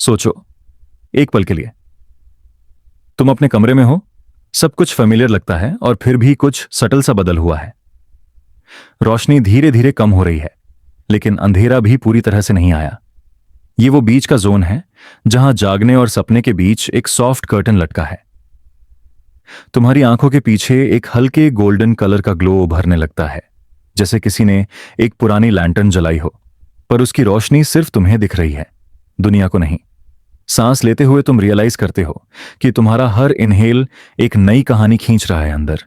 सोचो, एक पल के लिए। तुम अपने कमरे में हो, सब कुछ फेमिलियर लगता है और फिर भी कुछ सटल सा बदल हुआ है। रोशनी धीरे धीरे कम हो रही है, लेकिन अंधेरा भी पूरी तरह से नहीं आया। ये वो बीच का जोन है जहां जागने और सपने के बीच एक सॉफ्ट कर्टन लटका है। तुम्हारी आंखों के पीछे एक हल्के गोल्डन कलर का ग्लो उभरने लगता है, जैसे किसी ने एक पुरानी लैंटर्न जलाई हो, पर उसकी रोशनी सिर्फ तुम्हें दिख रही है, दुनिया को नहीं। सांस लेते हुए तुम रियलाइज करते हो कि तुम्हारा हर इनहेल एक नई कहानी खींच रहा है अंदर,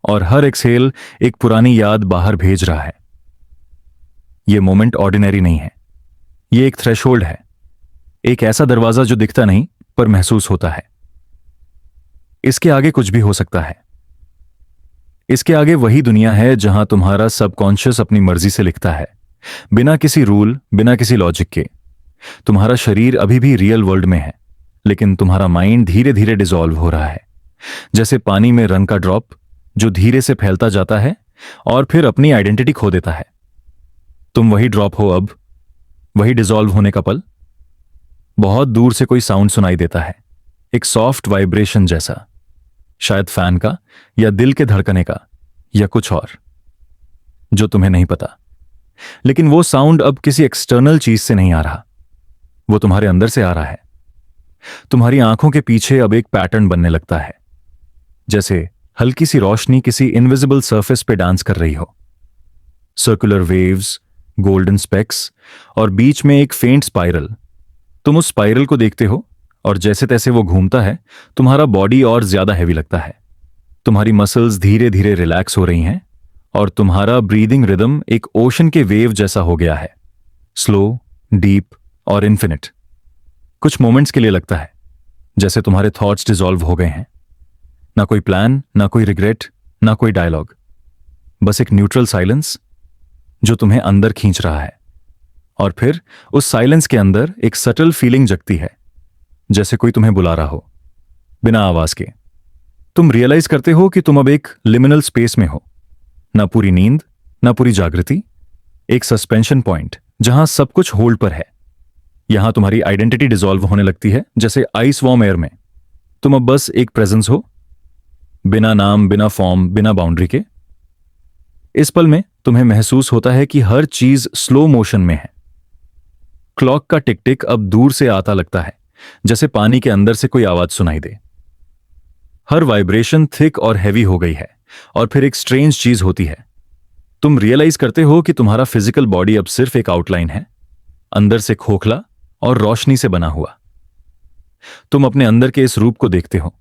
और हर एक्सहेल एक पुरानी याद बाहर भेज रहा है। यह मोमेंट ऑर्डिनरी नहीं है, यह एक थ्रेशोल्ड है, एक ऐसा दरवाजा जो दिखता नहीं पर महसूस होता है। इसके आगे कुछ भी हो सकता है। इसके आगे वही दुनिया है जहां तुम्हारा सबकॉन्शियस अपनी मर्जी से लिखता है, बिना किसी रूल, बिना किसी लॉजिक के। तुम्हारा शरीर अभी भी रियल वर्ल्ड में है, लेकिन तुम्हारा माइंड धीरे धीरे डिसॉल्व हो रहा है, जैसे पानी में रंग का ड्रॉप जो धीरे से फैलता जाता है और फिर अपनी आइडेंटिटी खो देता है। तुम वही ड्रॉप हो अब, वही डिसॉल्व होने का पल। बहुत दूर से कोई साउंड सुनाई देता है, एक सॉफ्ट वाइब्रेशन जैसा, शायद फैन का या दिल के धड़कने का या कुछ और, जो तुम्हें नहीं पता। लेकिन वो साउंड अब किसी एक्सटर्नल चीज से नहीं आ रहा, वो तुम्हारे अंदर से आ रहा है। तुम्हारी आंखों के पीछे अब एक पैटर्न बनने लगता है, जैसे हल्की सी रोशनी किसी इनविजिबल सरफेस पे डांस कर रही हो। सर्कुलर वेव्स, गोल्डन स्पेक्स और बीच में एक फेंट स्पाइरल। तुम उस स्पाइरल को देखते हो और जैसे तैसे वो घूमता है, तुम्हारा बॉडी और ज्यादा हैवी लगता है। तुम्हारी मसल्स धीरे धीरे रिलैक्स हो रही हैं और तुम्हारा ब्रीदिंग रिदम एक ओशन के वेव जैसा हो गया है, स्लो, डीप और इन्फिनिट। कुछ मोमेंट्स के लिए लगता है जैसे तुम्हारे थॉट्स डिसॉल्व हो गए हैं। ना कोई प्लान, ना कोई रिग्रेट, ना कोई डायलॉग, बस एक न्यूट्रल साइलेंस जो तुम्हें अंदर खींच रहा है। और फिर उस साइलेंस के अंदर एक सटल फीलिंग जगती है, जैसे कोई तुम्हें बुला रहा हो, बिना आवाज के। तुम रियलाइज करते हो कि तुम अब एक लिमिनल स्पेस में हो, ना पूरी नींद, ना पूरी जागृति, एक सस्पेंशन पॉइंट जहां सब कुछ होल्ड पर है। यहां तुम्हारी आइडेंटिटी डिसॉल्व होने लगती है, जैसे आइस वार्म एयर में। तुम अब बस एक प्रेजेंस हो, बिना नाम, बिना फॉर्म, बिना बाउंड्री के। इस पल में तुम्हें महसूस होता है कि हर चीज स्लो मोशन में है। क्लॉक का टिक टिक अब दूर से आता लगता है, जैसे पानी के अंदर से कोई आवाज सुनाई दे। हर वाइब्रेशन थिक और हैवी हो गई है, और फिर एक स्ट्रेंज चीज होती है। तुम रियलाइज करते हो कि तुम्हारा फिजिकल बॉडी अब सिर्फ एक आउटलाइन है, अंदर से खोखला और रोशनी से बना हुआ। तुम अपने अंदर के इस रूप को देखते हो,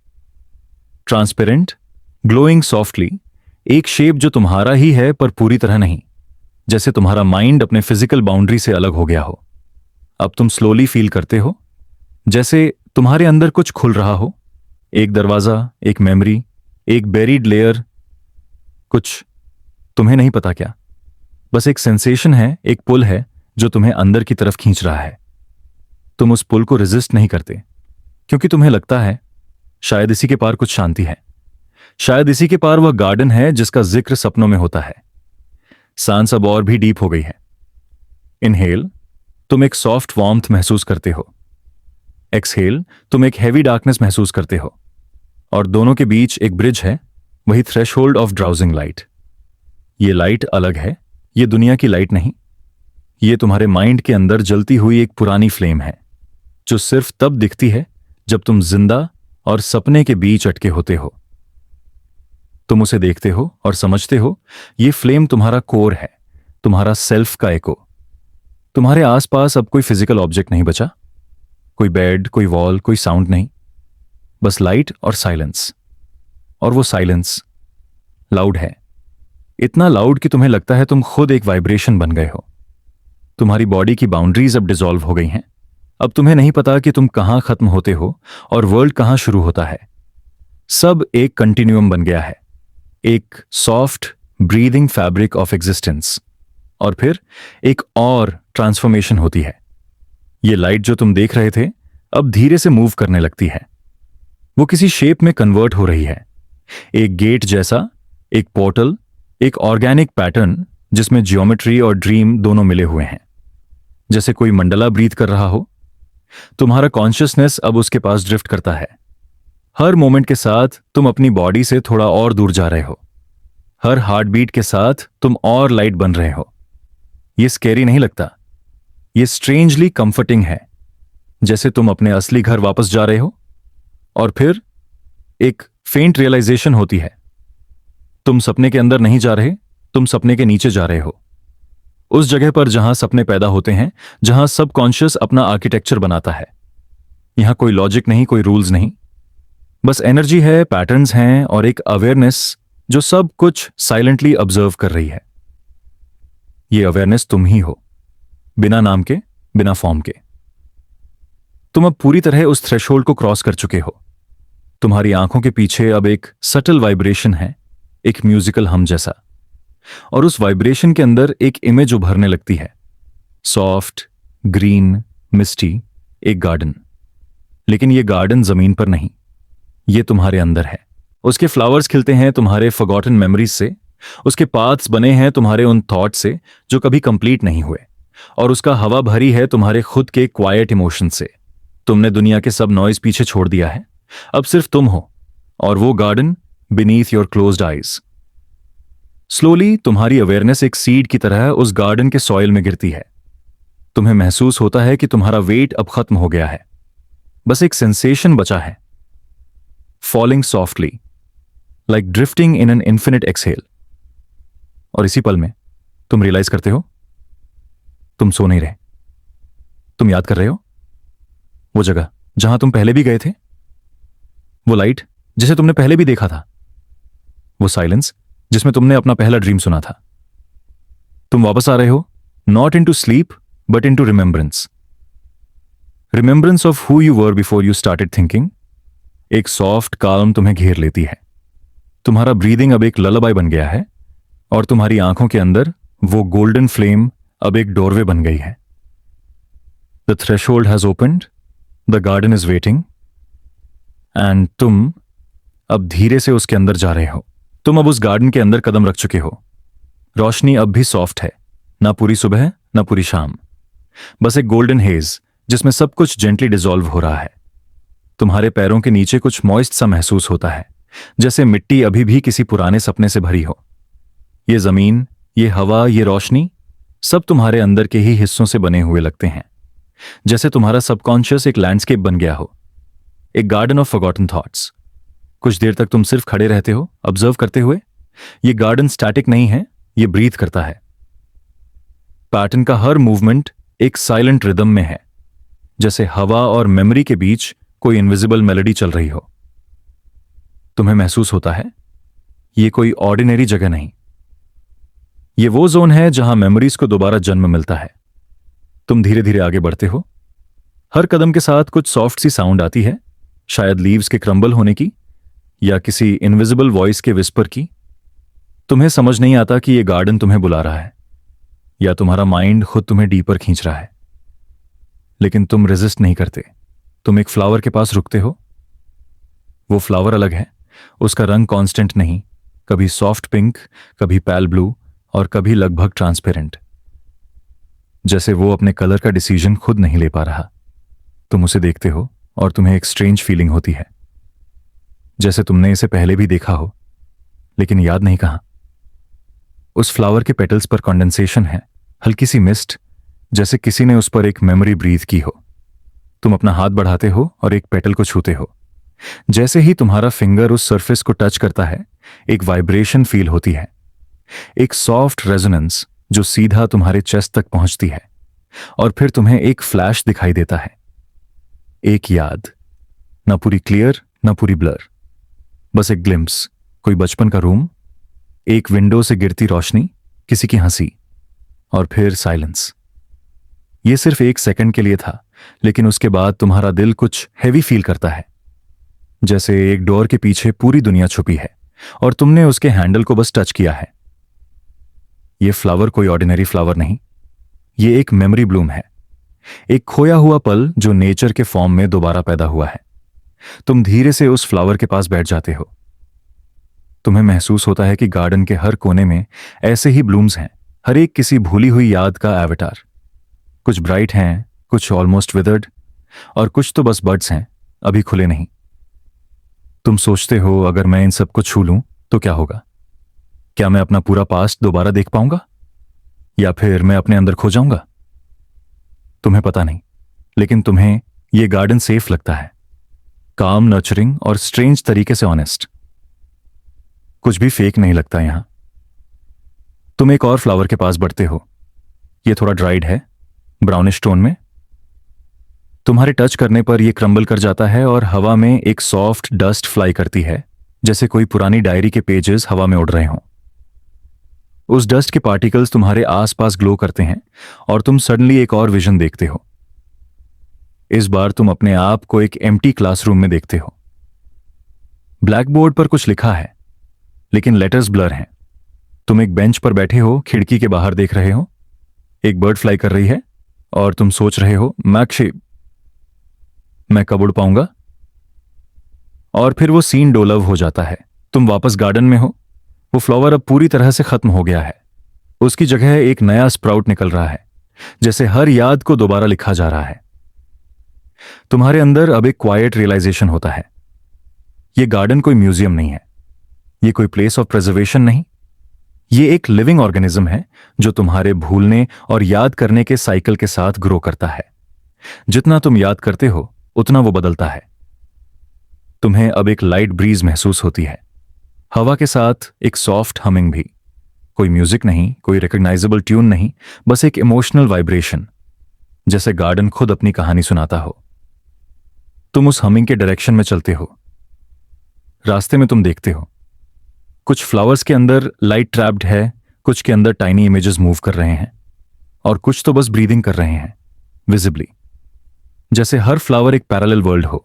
ट्रांसपेरेंट, ग्लोइंग सॉफ्टली, एक शेप जो तुम्हारा ही है पर पूरी तरह नहीं, जैसे तुम्हारा माइंड अपने फिजिकल बाउंड्री से अलग हो गया हो। अब तुम स्लोली फील करते हो जैसे तुम्हारे अंदर कुछ खुल रहा हो, एक दरवाजा, एक मेमोरी, एक बेरीड लेयर, कुछ तुम्हें नहीं पता क्या, बस एक सेंसेशन है, एक पुल है जो तुम्हें अंदर की तरफ खींच रहा है। तुम उस पुल को रेजिस्ट नहीं करते, क्योंकि तुम्हें लगता है शायद इसी के पार कुछ शांति है, शायद इसी के पार वह गार्डन है जिसका जिक्र सपनों में होता है। सांस अब और भी डीप हो गई है। इनहेल, तुम एक सॉफ्ट वार्मथ महसूस करते हो। एक्सहेल, तुम एक हैवी डार्कनेस महसूस करते हो, और दोनों के बीच एक ब्रिज है, वही थ्रेशोल्ड ऑफ ड्राउजिंग लाइट। ये लाइट अलग है, ये दुनिया की लाइट नहीं, ये तुम्हारे माइंड के अंदर जलती हुई एक पुरानी फ्लेम है, जो सिर्फ तब दिखती है जब तुम जिंदा और सपने के बीच अटके होते हो। तुम उसे देखते हो और समझते हो ये फ्लेम तुम्हारा कोर है, तुम्हारा सेल्फ का एको। तुम्हारे आसपास अब कोई फिजिकल ऑब्जेक्ट नहीं बचा, कोई बेड, कोई वॉल, कोई साउंड नहीं, बस लाइट और साइलेंस। और वो साइलेंस लाउड है, इतना लाउड कि तुम्हें लगता है तुम खुद एक वाइब्रेशन बन गए हो। तुम्हारी बॉडी की बाउंड्रीज अब डिसॉल्व हो गई हैं। अब तुम्हें नहीं पता कि तुम कहां खत्म होते हो और वर्ल्ड कहां शुरू होता है। सब एक कंटिन्यूअम बन गया है, एक soft breathing fabric of existence. और फिर एक और ट्रांसफॉर्मेशन होती है। ये लाइट जो तुम देख रहे थे अब धीरे से मूव करने लगती है। वो किसी शेप में कन्वर्ट हो रही है, एक गेट जैसा, एक पोर्टल, एक ऑर्गेनिक पैटर्न जिसमें ज्योमेट्री और ड्रीम दोनों मिले हुए हैं। जैसे कोई मंडला ब्रीथ कर रहा हो, तुम्हारा कॉन्शियसनेस अब उसके पास ड्रिफ्ट करता है। हर मोमेंट के साथ तुम अपनी बॉडी से थोड़ा और दूर जा रहे हो। हर हार्ट बीट के साथ तुम और लाइट बन रहे हो। ये स्कैरी नहीं लगता, ये स्ट्रेंजली कंफर्टिंग है, जैसे तुम अपने असली घर वापस जा रहे हो। और फिर एक फेंट रियलाइजेशन होती है, तुम सपने के अंदर नहीं जा रहे, तुम सपने के नीचे जा रहे हो। उस जगह पर जहां सपने पैदा होते हैं, जहां सबकॉन्शियस अपना आर्किटेक्चर बनाता है। यहां कोई लॉजिक नहीं, कोई रूल्स नहीं, बस एनर्जी है, पैटर्न्स हैं और एक अवेयरनेस जो सब कुछ साइलेंटली ऑब्जर्व कर रही है। ये अवेयरनेस तुम ही हो, बिना नाम के, बिना फॉर्म के। तुम अब पूरी तरह उस थ्रेशोल्ड को क्रॉस कर चुके हो। तुम्हारी आंखों के पीछे अब एक सटल वाइब्रेशन है, एक म्यूजिकल हम जैसा। और उस वाइब्रेशन के अंदर एक इमेज उभरने लगती है, सॉफ्ट, ग्रीन, मिस्टी, एक गार्डन। लेकिन ये गार्डन जमीन पर नहीं, ये तुम्हारे अंदर है। उसके फ्लावर्स खिलते हैं तुम्हारे फॉरगॉटन मेमोरीज से, उसके पाथ्स बने हैं तुम्हारे उन थॉट से जो कभी कंप्लीट नहीं हुए, और उसका हवा भरी है तुम्हारे खुद के क्वाइट इमोशन से। तुमने दुनिया के सब नॉइज पीछे छोड़ दिया है, अब सिर्फ तुम हो और वो garden beneath your closed eyes. Slowly तुम्हारी अवेयरनेस एक सीड की तरह उस गार्डन के सॉइल में गिरती है। तुम्हें महसूस होता है कि तुम्हारा वेट अब खत्म हो गया है, बस एक सेंसेशन बचा है, falling softly, like drifting in an infinite exhale. और इसी पल में तुम रियलाइज करते हो तुम सो नहीं रहे। तुम याद कर रहे हो वो जगह जहां तुम पहले भी गए थे, वो लाइट जिसे तुमने पहले भी देखा था, वो साइलेंस जिसमें तुमने अपना पहला ड्रीम सुना था। तुम वापस आ रहे हो, not into sleep but into remembrance. Remembrance of who you were before you started thinking. एक सॉफ्ट काल्म तुम्हें घेर लेती है। तुम्हारा ब्रीदिंग अब एक ललाबाई बन गया है और तुम्हारी आंखों के अंदर वो गोल्डन फ्लेम अब एक डोरवे बन गई है। The threshold has opened, the garden is waiting, and तुम अब धीरे से उसके अंदर जा रहे हो। तुम अब उस गार्डन के अंदर कदम रख चुके हो। रोशनी अब भी सॉफ्ट है, ना पूरी सुबह ना पूरी शाम, बस एक गोल्डन हेज जिसमें सब कुछ जेंटली डिसॉल्व हो रहा है। तुम्हारे पैरों के नीचे कुछ मॉइस्ट सा महसूस होता है, जैसे मिट्टी अभी भी किसी पुराने सपने से भरी हो। ये जमीन, ये हवा, ये रोशनी सब तुम्हारे अंदर के ही हिस्सों से बने हुए लगते हैं, जैसे तुम्हारा सबकॉन्शियस एक लैंडस्केप बन गया हो, एक गार्डन ऑफ फॉरगॉटन थॉट्स। कुछ देर तक तुम सिर्फ खड़े रहते हो, ऑब्जर्व करते हुए। ये गार्डन स्टैटिक नहीं है, ये ब्रीथ करता है। पैटर्न का हर मूवमेंट एक साइलेंट रिदम में है, जैसे हवा और मेमोरी के बीच कोई इनविजिबल मेलोडी चल रही हो। तुम्हें महसूस होता है ये कोई ऑर्डिनरी जगह नहीं, ये वो जोन है जहां मेमोरीज को दोबारा जन्म मिलता है। तुम धीरे धीरे आगे बढ़ते हो। हर कदम के साथ कुछ सॉफ्ट सी साउंड आती है, शायद लीव्स के क्रम्बल होने की या किसी इनविजिबल वॉइस के विस्पर की। तुम्हें समझ नहीं आता कि ये गार्डन तुम्हें बुला रहा है या तुम्हारा माइंड खुद तुम्हें डीपर खींच रहा है, लेकिन तुम रेजिस्ट नहीं करते। तुम एक फ्लावर के पास रुकते हो। वो फ्लावर अलग है, उसका रंग कांस्टेंट नहीं, कभी सॉफ्ट पिंक, कभी पैल ब्लू और कभी लगभग ट्रांसपेरेंट, जैसे वो अपने कलर का डिसीजन खुद नहीं ले पा रहा। तुम उसे देखते हो और तुम्हें एक स्ट्रेंज फीलिंग होती है, जैसे तुमने इसे पहले भी देखा हो लेकिन याद नहीं कहां। उस फ्लावर के पेटल्स पर कंडेंसेशन है, हल्की सी मिस्ट, जैसे किसी ने उस पर एक मेमोरी ब्रीथ की हो। तुम अपना हाथ बढ़ाते हो और एक पेटल को छूते हो। जैसे ही तुम्हारा फिंगर उस सरफेस को टच करता है, एक वाइब्रेशन फील होती है, एक सॉफ्ट रेजोनेंस जो सीधा तुम्हारे चेस्ट तक पहुंचती है। और फिर तुम्हें एक फ्लैश दिखाई देता है, एक याद, ना पूरी क्लियर ना पूरी ब्लर, बस एक ग्लिम्स, कोई बचपन का रूम, एक विंडो से गिरती रोशनी, किसी की हंसी, और फिर साइलेंस। यह सिर्फ एक सेकंड के लिए था, लेकिन उसके बाद तुम्हारा दिल कुछ हैवी फील करता है, जैसे एक डोर के पीछे पूरी दुनिया छुपी है और तुमने उसके हैंडल को बस टच किया है। यह फ्लावर कोई ऑर्डिनरी फ्लावर नहीं, यह एक मेमोरी ब्लूम है, एक खोया हुआ पल जो नेचर के फॉर्म में दोबारा पैदा हुआ है। तुम धीरे से उस फ्लावर के पास बैठ जाते हो। तुम्हें महसूस होता है कि गार्डन के हर कोने में ऐसे ही ब्लूम्स हैं, हर एक किसी भूली हुई याद का एवटार। कुछ ब्राइट हैं, कुछ ऑलमोस्ट विदर्ड, और कुछ तो बस बर्ड्स हैं, अभी खुले नहीं। तुम सोचते हो अगर मैं इन सबको छू लूं तो क्या होगा? क्या मैं अपना पूरा पास्ट दोबारा देख पाऊंगा, या फिर मैं अपने अंदर खो जाऊंगा? तुम्हें पता नहीं, लेकिन तुम्हें यह गार्डन सेफ लगता है, काम, नर्चरिंग और स्ट्रेंज तरीके से ऑनेस्ट। कुछ भी फेक नहीं लगता यहां। तुम एक और फ्लावर के पास बढ़ते हो। यह थोड़ा ड्राइड है, ब्राउनिश टोन में। तुम्हारे टच करने पर यह क्रम्बल कर जाता है और हवा में एक सॉफ्ट डस्ट फ्लाई करती है, जैसे कोई पुरानी डायरी के पेजेस हवा में उड़ रहे हों। उस डस्ट के पार्टिकल्स तुम्हारे आसपास ग्लो करते हैं और तुम सडनली एक और विजन देखते हो। इस बार तुम अपने आप को एक एम्प्टी क्लासरूम में देखते हो। ब्लैक बोर्ड पर कुछ लिखा है, लेकिन लेटर्स ब्लर हैं। तुम एक बेंच पर बैठे हो, खिड़की के बाहर देख रहे हो। एक बर्ड फ्लाई कर रही है और तुम सोच रहे हो, मैं कब उड़ पाऊंगा? और फिर वो सीन डोलव हो जाता है। तुम वापस गार्डन में हो। वो फ्लावर अब पूरी तरह से खत्म हो गया है। उसकी जगह एक नया स्प्राउट निकल रहा है, जैसे हर याद को दोबारा लिखा जा रहा है। तुम्हारे अंदर अब एक क्वाइट रियलाइजेशन होता है। ये गार्डन कोई म्यूजियम नहीं है, ये कोई प्लेस ऑफ प्रिजर्वेशन नहीं। ये एक लिविंग ऑर्गेनिज्म है जो तुम्हारे भूलने और याद करने के साइकिल के साथ ग्रो करता है। जितना तुम याद करते हो उतना वो बदलता है। तुम्हें अब एक लाइट ब्रीज महसूस होती है, हवा के साथ एक सॉफ्ट हमिंग भी। कोई म्यूजिक नहीं, कोई रिकॉग्नाइजेबल ट्यून नहीं, बस एक इमोशनल वाइब्रेशन, जैसे गार्डन खुद अपनी कहानी सुनाता हो। तुम उस हमिंग के डायरेक्शन में चलते हो। रास्ते में तुम देखते हो कुछ फ्लावर्स के अंदर लाइट ट्रैप्ड है, कुछ के अंदर टाइनी इमेजेस मूव कर रहे हैं, और कुछ तो बस ब्रीदिंग कर रहे हैं विजिबली, जैसे हर फ्लावर एक पैरेलल वर्ल्ड हो,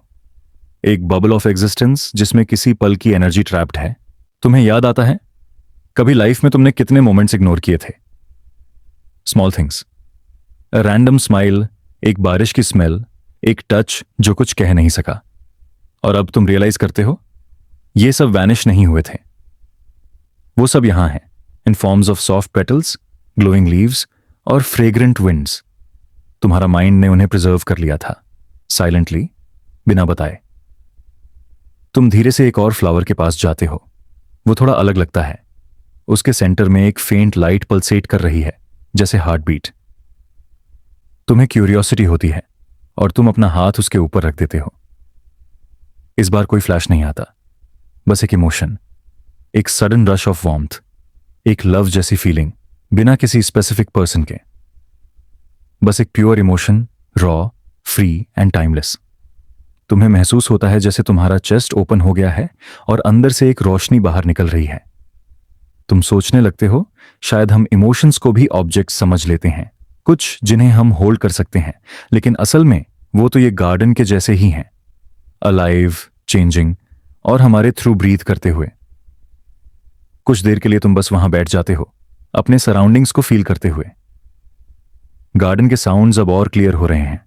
एक बबल ऑफ एग्जिस्टेंस जिसमें किसी पल की एनर्जी ट्रैप्ड है। तुम्हें याद आता है कभी लाइफ में तुमने कितने मोमेंट्स इग्नोर किए थे? स्मॉल थिंग्स, रैंडम स्माइल, एक बारिश की स्मेल, एक टच जो कुछ कह नहीं सका। और अब तुम रियलाइज करते हो ये सब वैनिश नहीं हुए थे। वो सब यहां है, in forms of soft petals, glowing leaves और फ्रेग्रेंट विंड्स। तुम्हारा माइंड ने उन्हें प्रिजर्व कर लिया था, साइलेंटली, बिना बताए। तुम धीरे से एक और फ्लावर के पास जाते हो। वो थोड़ा अलग लगता है। उसके सेंटर में एक फेंट लाइट पल्सेट कर रही है, जैसे हार्ट बीट। तुम्हें क्यूरियोसिटी होती है और तुम अपना हाथ उसके ऊपर रख देते हो। इस बार कोई फ्लैश नहीं आता, बस एक इमोशन, एक सडन रश ऑफ वार्मथ, एक लव जैसी फीलिंग, बिना किसी स्पेसिफिक पर्सन के। बस एक pure emotion, raw, free and timeless. तुम्हें महसूस होता है जैसे तुम्हारा चेस्ट ओपन हो गया है और अंदर से एक रोशनी बाहर निकल रही है। तुम सोचने लगते हो शायद हम इमोशंस को भी ऑब्जेक्ट समझ लेते हैं, कुछ जिन्हें हम होल्ड कर सकते हैं, लेकिन असल में वो तो ये गार्डन के जैसे ही हैं, अलाइव, चेंजिंग और हमारे थ्रू ब्रीथ करते हुए। कुछ देर के लिए तुम बस वहां बैठ जाते हो, अपने सराउंडिंग्स को फील करते हुए। गार्डन के साउंड्स अब और क्लियर हो रहे हैं।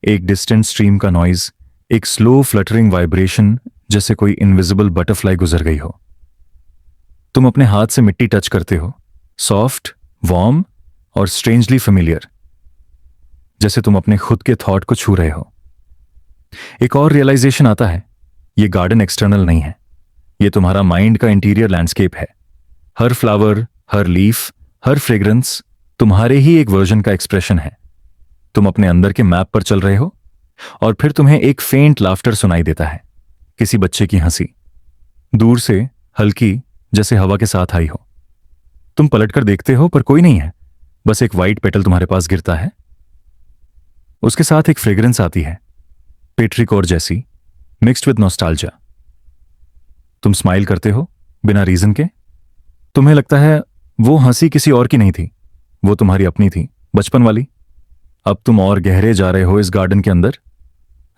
एक डिस्टेंट स्ट्रीम का नॉइज, एक स्लो फ्लटरिंग वाइब्रेशन, जैसे कोई इनविजिबल बटरफ्लाई गुजर गई हो। तुम अपने हाथ से मिट्टी टच करते हो, सॉफ्ट, वार्म और स्ट्रेंजली फेमिलियर, जैसे तुम अपने खुद के थॉट को छू रहे हो। एक और रियलाइजेशन आता है, ये गार्डन एक्सटर्नल नहीं है, ये तुम्हारा माइंड का इंटीरियर लैंडस्केप है। हर फ्लावर, हर लीफ, हर फ्रेग्रेंस तुम्हारे ही एक वर्जन का एक्सप्रेशन है। तुम अपने अंदर के मैप पर चल रहे हो और फिर तुम्हें एक फेंट लाफ्टर सुनाई देता है, किसी बच्चे की हंसी, दूर से, हल्की, जैसे हवा के साथ आई हो। तुम पलटकर देखते हो पर कोई नहीं है, बस एक वाइट पेटल तुम्हारे पास गिरता है। उसके साथ एक फ्रेग्रेंस आती है, पेट्रिकॉर जैसी, मिक्स्ड विद नॉस्टैल्जिया। तुम स्माइल करते हो बिना रीजन के। तुम्हें लगता है वो हंसी किसी और की नहीं थी, वो तुम्हारी अपनी थी, बचपन वाली। अब तुम और गहरे जा रहे हो इस गार्डन के अंदर।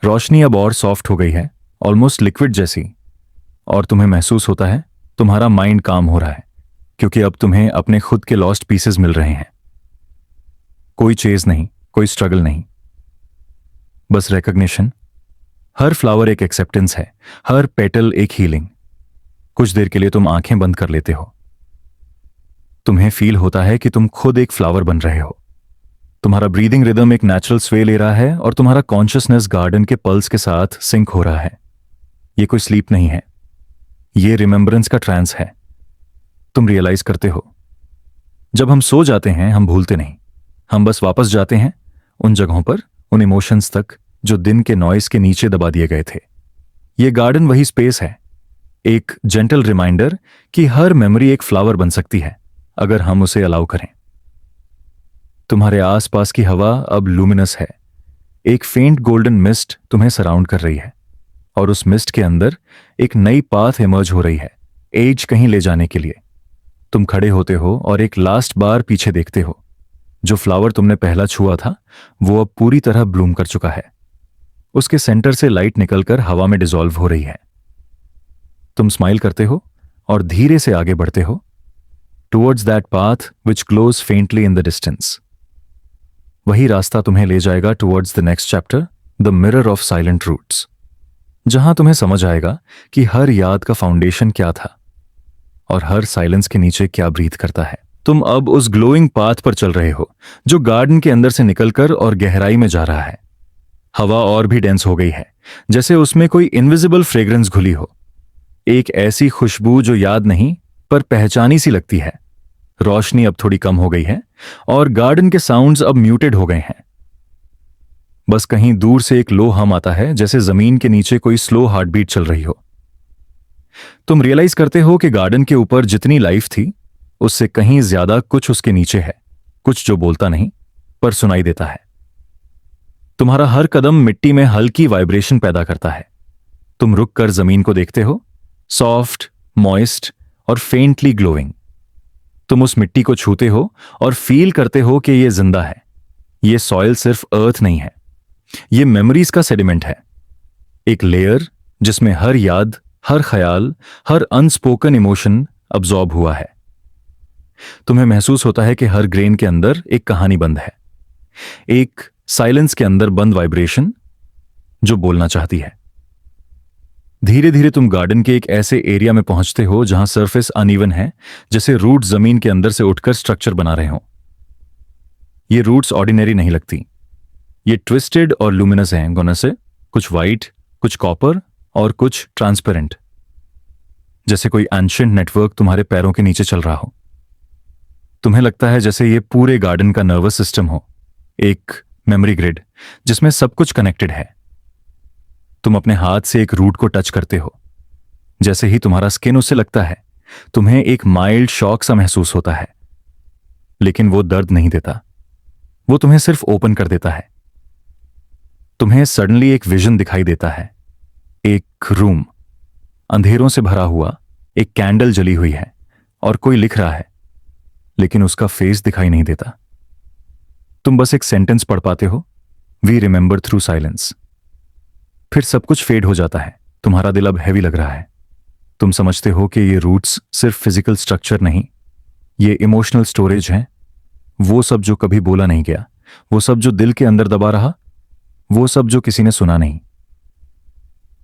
रोशनी अब और सॉफ्ट हो गई है, ऑलमोस्ट लिक्विड जैसी, और तुम्हें महसूस होता है तुम्हारा माइंड काम हो रहा है, क्योंकि अब तुम्हें अपने खुद के लॉस्ट पीसेस मिल रहे हैं। कोई चेज नहीं, कोई स्ट्रगल नहीं, बस रिकॉग्निशन। हर फ्लावर एक एक्सेप्टेंस है, हर पेटल एक हीलिंग। कुछ देर के लिए तुम आंखें बंद कर लेते हो। तुम्हें फील होता है कि तुम खुद एक फ्लावर बन रहे हो, तुम्हारा ब्रीदिंग रिदम एक नेचुरल स्वे ले रहा है और तुम्हारा कॉन्शियसनेस गार्डन के पल्स के साथ सिंक हो रहा है। ये कोई स्लीप नहीं है, ये रिमेंबरेंस का ट्रांस है। तुम रियलाइज करते हो, जब हम सो जाते हैं हम भूलते नहीं, हम बस वापस जाते हैं उन जगहों पर, उन इमोशंस तक जो दिन के नॉइस के नीचे दबा दिए गए थे। ये गार्डन वही स्पेस है, एक जेंटल रिमाइंडर कि हर मेमोरी एक फ्लावर बन सकती है अगर हम उसे अलाउ करें। तुम्हारे आसपास की हवा अब लूमिनस है, एक फेंट गोल्डन मिस्ट तुम्हें सराउंड कर रही है और उस मिस्ट के अंदर एक नई पाथ इमर्ज हो रही है, एज कहीं ले जाने के लिए। तुम खड़े होते हो और एक लास्ट बार पीछे देखते हो। जो फ्लावर तुमने पहला छुआ था वो अब पूरी तरह ब्लूम कर चुका है। उसके सेंटर से लाइट निकलकर हवा में डिसॉल्व हो रही है। तुम स्माइल करते हो और धीरे से आगे बढ़ते हो towards that path which glows faintly in the distance. वही रास्ता तुम्हें ले जाएगा towards the next chapter, the mirror of silent roots, जहां तुम्हें समझ आएगा कि हर याद का फाउंडेशन क्या था और हर साइलेंस के नीचे क्या ब्रीथ करता है। तुम अब उस ग्लोइंग पाथ पर चल रहे हो जो गार्डन के अंदर से निकलकर और गहराई में जा रहा है। हवा और भी डेंस हो गई है, जैसे उसमें कोई इनविजिबल फ्रेग्रेंस घुली हो, एक ऐसी खुशबू जो याद नहीं पर पहचानी सी लगती है। रोशनी अब थोड़ी कम हो गई है और गार्डन के साउंड्स अब म्यूटेड हो गए हैं। बस कहीं दूर से एक लो हम आता है, जैसे जमीन के नीचे कोई स्लो हार्ट बीट चल रही हो। तुम रियलाइज करते हो कि गार्डन के ऊपर जितनी लाइफ थी उससे कहीं ज्यादा कुछ उसके नीचे है, कुछ जो बोलता नहीं पर सुनाई देता है। तुम्हारा हर कदम मिट्टी में हल्की वाइब्रेशन पैदा करता है। तुम रुक कर जमीन को देखते हो, सॉफ्ट, मॉइस्ट और फेंटली ग्लोइंग। तुम उस मिट्टी को छूते हो और फील करते हो कि यह जिंदा है। यह सॉइल सिर्फ अर्थ नहीं है, यह मेमोरीज का सेडिमेंट है, एक लेयर जिसमें हर याद, हर ख्याल, हर अनस्पोकन इमोशन अब्सॉर्ब हुआ है। तुम्हें महसूस होता है कि हर ग्रेन के अंदर एक कहानी बंद है, एक साइलेंस के अंदर बंद वाइब्रेशन जो बोलना चाहती है। धीरे धीरे तुम गार्डन के एक ऐसे एरिया में पहुंचते हो जहां सरफेस अनइवन है, जैसे रूट जमीन के अंदर से उठकर स्ट्रक्चर बना रहे हो। ये रूट्स ऑर्डिनरी नहीं लगती, ये ट्विस्टेड और लुमिनस हैं, दोनों से, कुछ वाइट, कुछ कॉपर और कुछ ट्रांसपेरेंट, जैसे कोई एंशिएंट नेटवर्क तुम्हारे पैरों के नीचे चल रहा हो। तुम्हें लगता है जैसे ये पूरे गार्डन का नर्वस सिस्टम हो, एक मेमोरी ग्रिड जिसमें सब कुछ कनेक्टेड है। तुम अपने हाथ से एक रूट को टच करते हो, जैसे ही तुम्हारा स्किन उससे लगता है तुम्हें एक माइल्ड शॉक सा महसूस होता है, लेकिन वो दर्द नहीं देता, वो तुम्हें सिर्फ ओपन कर देता है। तुम्हें सडनली एक विजन दिखाई देता है, एक रूम अंधेरों से भरा हुआ, एक कैंडल जली हुई है और कोई लिख रहा है, लेकिन उसका फेस दिखाई नहीं देता। तुम बस एक सेंटेंस पढ़ पाते हो, वी रिमेंबर थ्रू साइलेंस। फिर सब कुछ फेड हो जाता है। तुम्हारा दिल अब हैवी लग रहा है। तुम समझते हो कि ये रूट्स सिर्फ फिजिकल स्ट्रक्चर नहीं, ये इमोशनल स्टोरेज है। वो सब जो कभी बोला नहीं गया, वो सब जो दिल के अंदर दबा रहा, वो सब जो किसी ने सुना नहीं।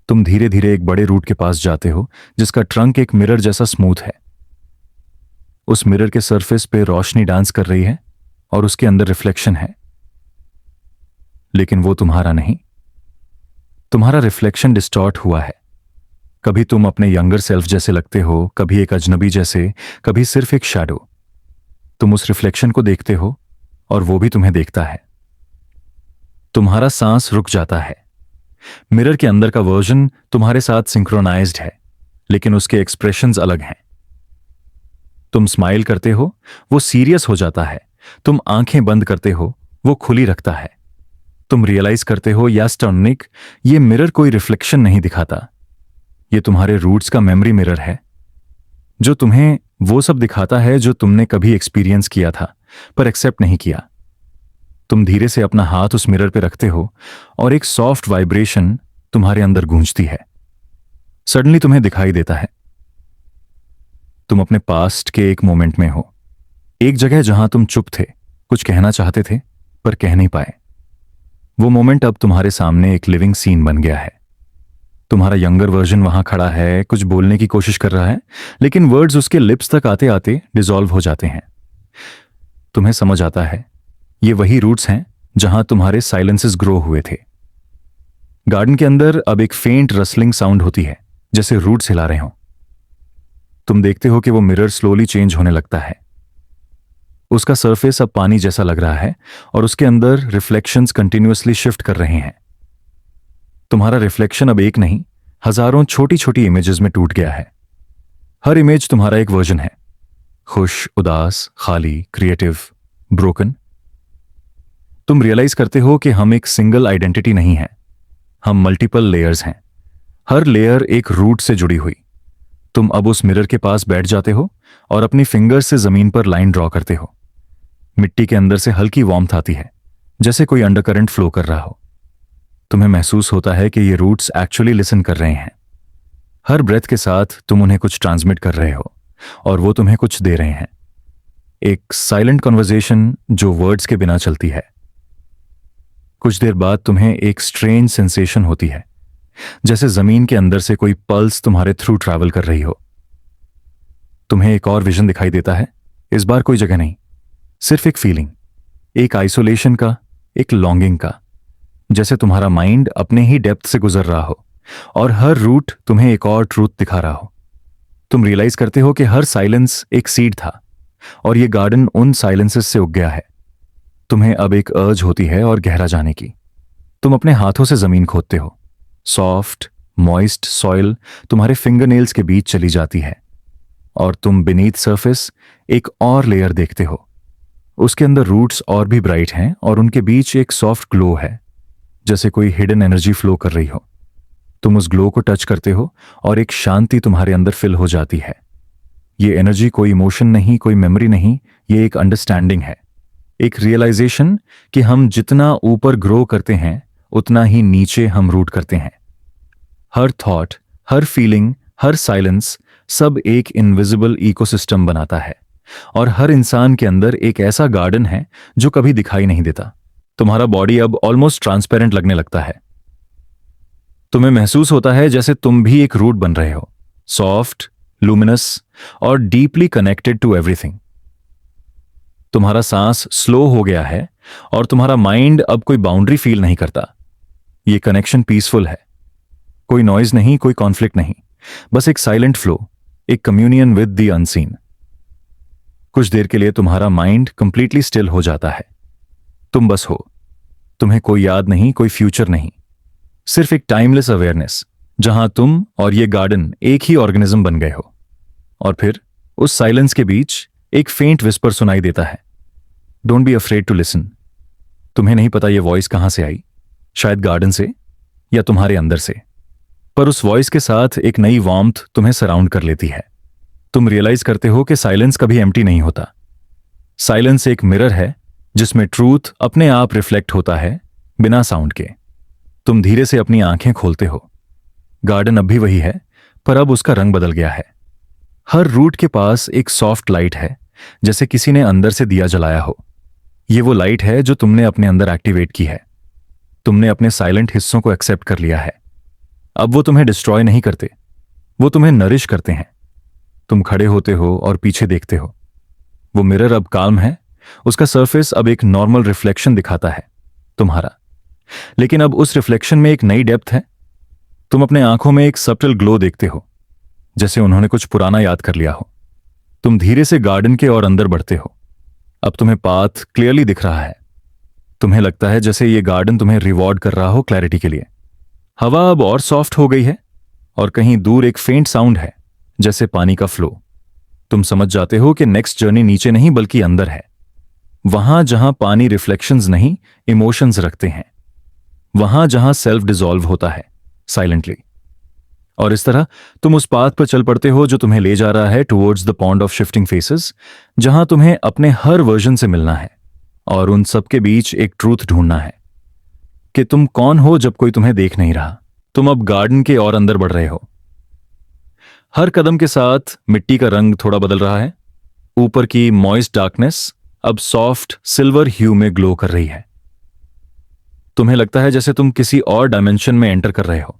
तुम धीरे धीरे एक बड़े रूट के पास जाते हो जिसका ट्रंक एक मिरर जैसा स्मूथ है। उस मिरर के सरफेस पे रोशनी डांस कर रही है और उसके अंदर रिफ्लेक्शन है, लेकिन वो तुम्हारा नहीं। तुम्हारा रिफ्लेक्शन डिस्टॉर्ट हुआ है। कभी तुम अपने यंगर सेल्फ जैसे लगते हो, कभी एक अजनबी जैसे, कभी सिर्फ एक शैडो। तुम उस रिफ्लेक्शन को देखते हो और वो भी तुम्हें देखता है। तुम्हारा सांस रुक जाता है। मिरर के अंदर का वर्जन तुम्हारे साथ सिंक्रोनाइज्ड है, लेकिन उसके एक्सप्रेशंस अलग हैं। तुम स्माइल करते हो, वो सीरियस हो जाता है। तुम आंखें बंद करते हो, वो खुली रखता है। तुम रियलाइज करते हो, या स्टर्निक, ये मिरर कोई रिफ्लेक्शन नहीं दिखाता, ये तुम्हारे रूट्स का मेमोरी मिरर है, जो तुम्हें वो सब दिखाता है जो तुमने कभी एक्सपीरियंस किया था पर एक्सेप्ट नहीं किया। तुम धीरे से अपना हाथ उस मिरर पे रखते हो और एक सॉफ्ट वाइब्रेशन तुम्हारे अंदर गूंजती है। सडनली तुम्हें दिखाई देता है तुम अपने पास्ट के एक मोमेंट में हो, एक जगह जहां तुम चुप थे, कुछ कहना चाहते थे पर कह नहीं पाए। वो मोमेंट अब तुम्हारे सामने एक लिविंग सीन बन गया है। तुम्हारा यंगर वर्जन वहां खड़ा है, कुछ बोलने की कोशिश कर रहा है, लेकिन वर्ड्स उसके लिप्स तक आते आते डिसॉल्व हो जाते हैं। तुम्हें समझ आता है ये वही रूट्स हैं जहां तुम्हारे साइलेंसेस ग्रो हुए थे। गार्डन के अंदर अब एक फेंट रसलिंग साउंड होती है, जैसे रूट्स हिला रहे हों। तुम देखते हो कि वो मिरर स्लोली चेंज होने लगता है। उसका सरफेस अब पानी जैसा लग रहा है और उसके अंदर रिफ्लेक्शंस कंटिन्यूअसली शिफ्ट कर रहे हैं। तुम्हारा रिफ्लेक्शन अब एक नहीं, हजारों छोटी छोटी इमेजेस में टूट गया है। हर इमेज तुम्हारा एक वर्जन है, खुश, उदास, खाली, क्रिएटिव, ब्रोकन। तुम रियलाइज करते हो कि हम एक सिंगल आइडेंटिटी नहीं है, हम मल्टीपल लेयर्स हैं, हर लेयर एक रूट से जुड़ी हुई। तुम अब उस मिरर के पास बैठ जाते हो और अपनी फिंगर्स से जमीन पर लाइन ड्रॉ करते हो। मिट्टी के अंदर से हल्की वार्मथ आती है, जैसे कोई अंडरकरंट फ्लो कर रहा हो। तुम्हें महसूस होता है कि ये रूट्स एक्चुअली लिसन कर रहे हैं। हर ब्रेथ के साथ तुम उन्हें कुछ ट्रांसमिट कर रहे हो और वो तुम्हें कुछ दे रहे हैं। एक साइलेंट कन्वर्सेशन जो वर्ड्स के बिना चलती है। कुछ देर बाद तुम्हें एक स्ट्रेंज सेंसेशन होती है, जैसे जमीन के अंदर से कोई पल्स तुम्हारे थ्रू ट्रैवल कर रही हो। तुम्हें एक और विजन दिखाई देता है, इस बार कोई जगह नहीं, सिर्फ एक फीलिंग, एक आइसोलेशन का, एक लॉन्गिंग का, जैसे तुम्हारा माइंड अपने ही डेप्थ से गुजर रहा हो और हर रूट तुम्हें एक और ट्रूथ दिखा रहा हो। तुम रियलाइज करते हो कि हर साइलेंस एक सीड था और ये गार्डन उन साइलेंसेस से उग गया है। तुम्हें अब एक अर्ज होती है और गहरा जाने की। तुम अपने हाथों से जमीन खोदते हो। सॉफ्ट मॉइस्ट सॉइल तुम्हारे फिंगरनेल्स के बीच चली जाती है और तुम बीनीथ सरफेस एक और लेयर देखते हो। उसके अंदर रूट्स और भी ब्राइट हैं और उनके बीच एक सॉफ्ट ग्लो है, जैसे कोई हिडन एनर्जी फ्लो कर रही हो। तुम उस ग्लो को टच करते हो और एक शांति तुम्हारे अंदर फिल हो जाती है। ये एनर्जी कोई इमोशन नहीं, कोई मेमोरी नहीं, ये एक अंडरस्टैंडिंग है, एक रियलाइजेशन कि हम जितना ऊपर ग्रो करते हैं उतना ही नीचे हम रूट करते हैं। हर थॉट, हर फीलिंग, हर साइलेंस, सब एक इनविजिबल इकोसिस्टम बनाता है और हर इंसान के अंदर एक ऐसा गार्डन है जो कभी दिखाई नहीं देता। तुम्हारा बॉडी अब ऑलमोस्ट ट्रांसपेरेंट लगने लगता है। तुम्हें महसूस होता है जैसे तुम भी एक रूट बन रहे हो, सॉफ्ट, लुमिनस और डीपली कनेक्टेड टू एवरीथिंग। तुम्हारा सांस स्लो हो गया है और तुम्हारा माइंड अब कोई बाउंड्री फील नहीं करता। ये कनेक्शन पीसफुल है, कोई नॉइज नहीं, कोई कॉन्फ्लिक्ट नहीं, बस एक साइलेंट फ्लो, एक कम्युनियन विद द अनसीन। कुछ देर के लिए तुम्हारा माइंड कंप्लीटली स्टिल हो जाता है। तुम बस हो, तुम्हें कोई याद नहीं, कोई फ्यूचर नहीं, सिर्फ एक टाइमलेस अवेयरनेस जहां तुम और ये गार्डन एक ही ऑर्गेनिज्म बन गए हो। और फिर उस साइलेंस के बीच एक फेंट विस्पर सुनाई देता है, don't be afraid to listen. तुम्हें नहीं पता ये वॉइस कहां से आई, शायद गार्डन से या तुम्हारे अंदर से, पर उस वॉइस के साथ एक नई वार्मथ तुम्हें सराउंड कर लेती है। तुम रियलाइज करते हो कि साइलेंस कभी एम्प्टी नहीं होता। साइलेंस एक मिरर है जिसमें ट्रूथ अपने आप रिफ्लेक्ट होता है, बिना साउंड के। तुम धीरे से अपनी आंखें खोलते हो। गार्डन अब भी वही है, पर अब उसका रंग बदल गया है। हर रूट के पास एक सॉफ्ट लाइट है, जैसे किसी ने अंदर से दिया जलाया हो। ये वो लाइट है जो तुमने अपने अंदर एक्टिवेट की है। तुमने अपने साइलेंट हिस्सों को एक्सेप्ट कर लिया है। अब वो तुम्हें डिस्ट्रॉय नहीं करते, वो तुम्हें नरिश करते हैं। तुम खड़े होते हो और पीछे देखते हो। वो मिरर अब काल्म है, उसका सरफेस अब एक नॉर्मल रिफ्लेक्शन दिखाता है, तुम्हारा। लेकिन अब उस रिफ्लेक्शन में एक नई डेप्थ है। तुम अपने आंखों में एक सब्टल ग्लो देखते हो, जैसे उन्होंने कुछ पुराना याद कर लिया हो। तुम धीरे से गार्डन के और अंदर बढ़ते हो। अब तुम्हें पाथ क्लियरली दिख रहा है। तुम्हें लगता है जैसे ये गार्डन तुम्हें रिवॉर्ड कर रहा हो क्लैरिटी के लिए। हवा अब और सॉफ्ट हो गई है और कहीं दूर एक फेंट साउंड है, जैसे पानी का फ्लो। तुम समझ जाते हो कि नेक्स्ट जर्नी नीचे नहीं बल्कि अंदर है, वहां जहां पानी रिफ्लेक्शंस नहीं इमोशंस रखते हैं, वहां जहां सेल्फ डिसॉल्व होता है साइलेंटली। और इस तरह तुम उस पाथ पर चल पड़ते हो जो तुम्हें ले जा रहा है towards the pond of shifting faces, जहां तुम्हें अपने हर वर्जन से मिलना है और उन सब के बीच एक ट्रूथ ढूंढना है कि तुम कौन हो जब कोई तुम्हें देख नहीं रहा। तुम अब गार्डन के और अंदर बढ़ रहे हो। हर कदम के साथ मिट्टी का रंग थोड़ा बदल रहा है। ऊपर की मॉइस्ट डार्कनेस अब सॉफ्ट सिल्वर ह्यू में ग्लो कर रही है। तुम्हें लगता है जैसे तुम किसी और डायमेंशन में एंटर कर रहे हो,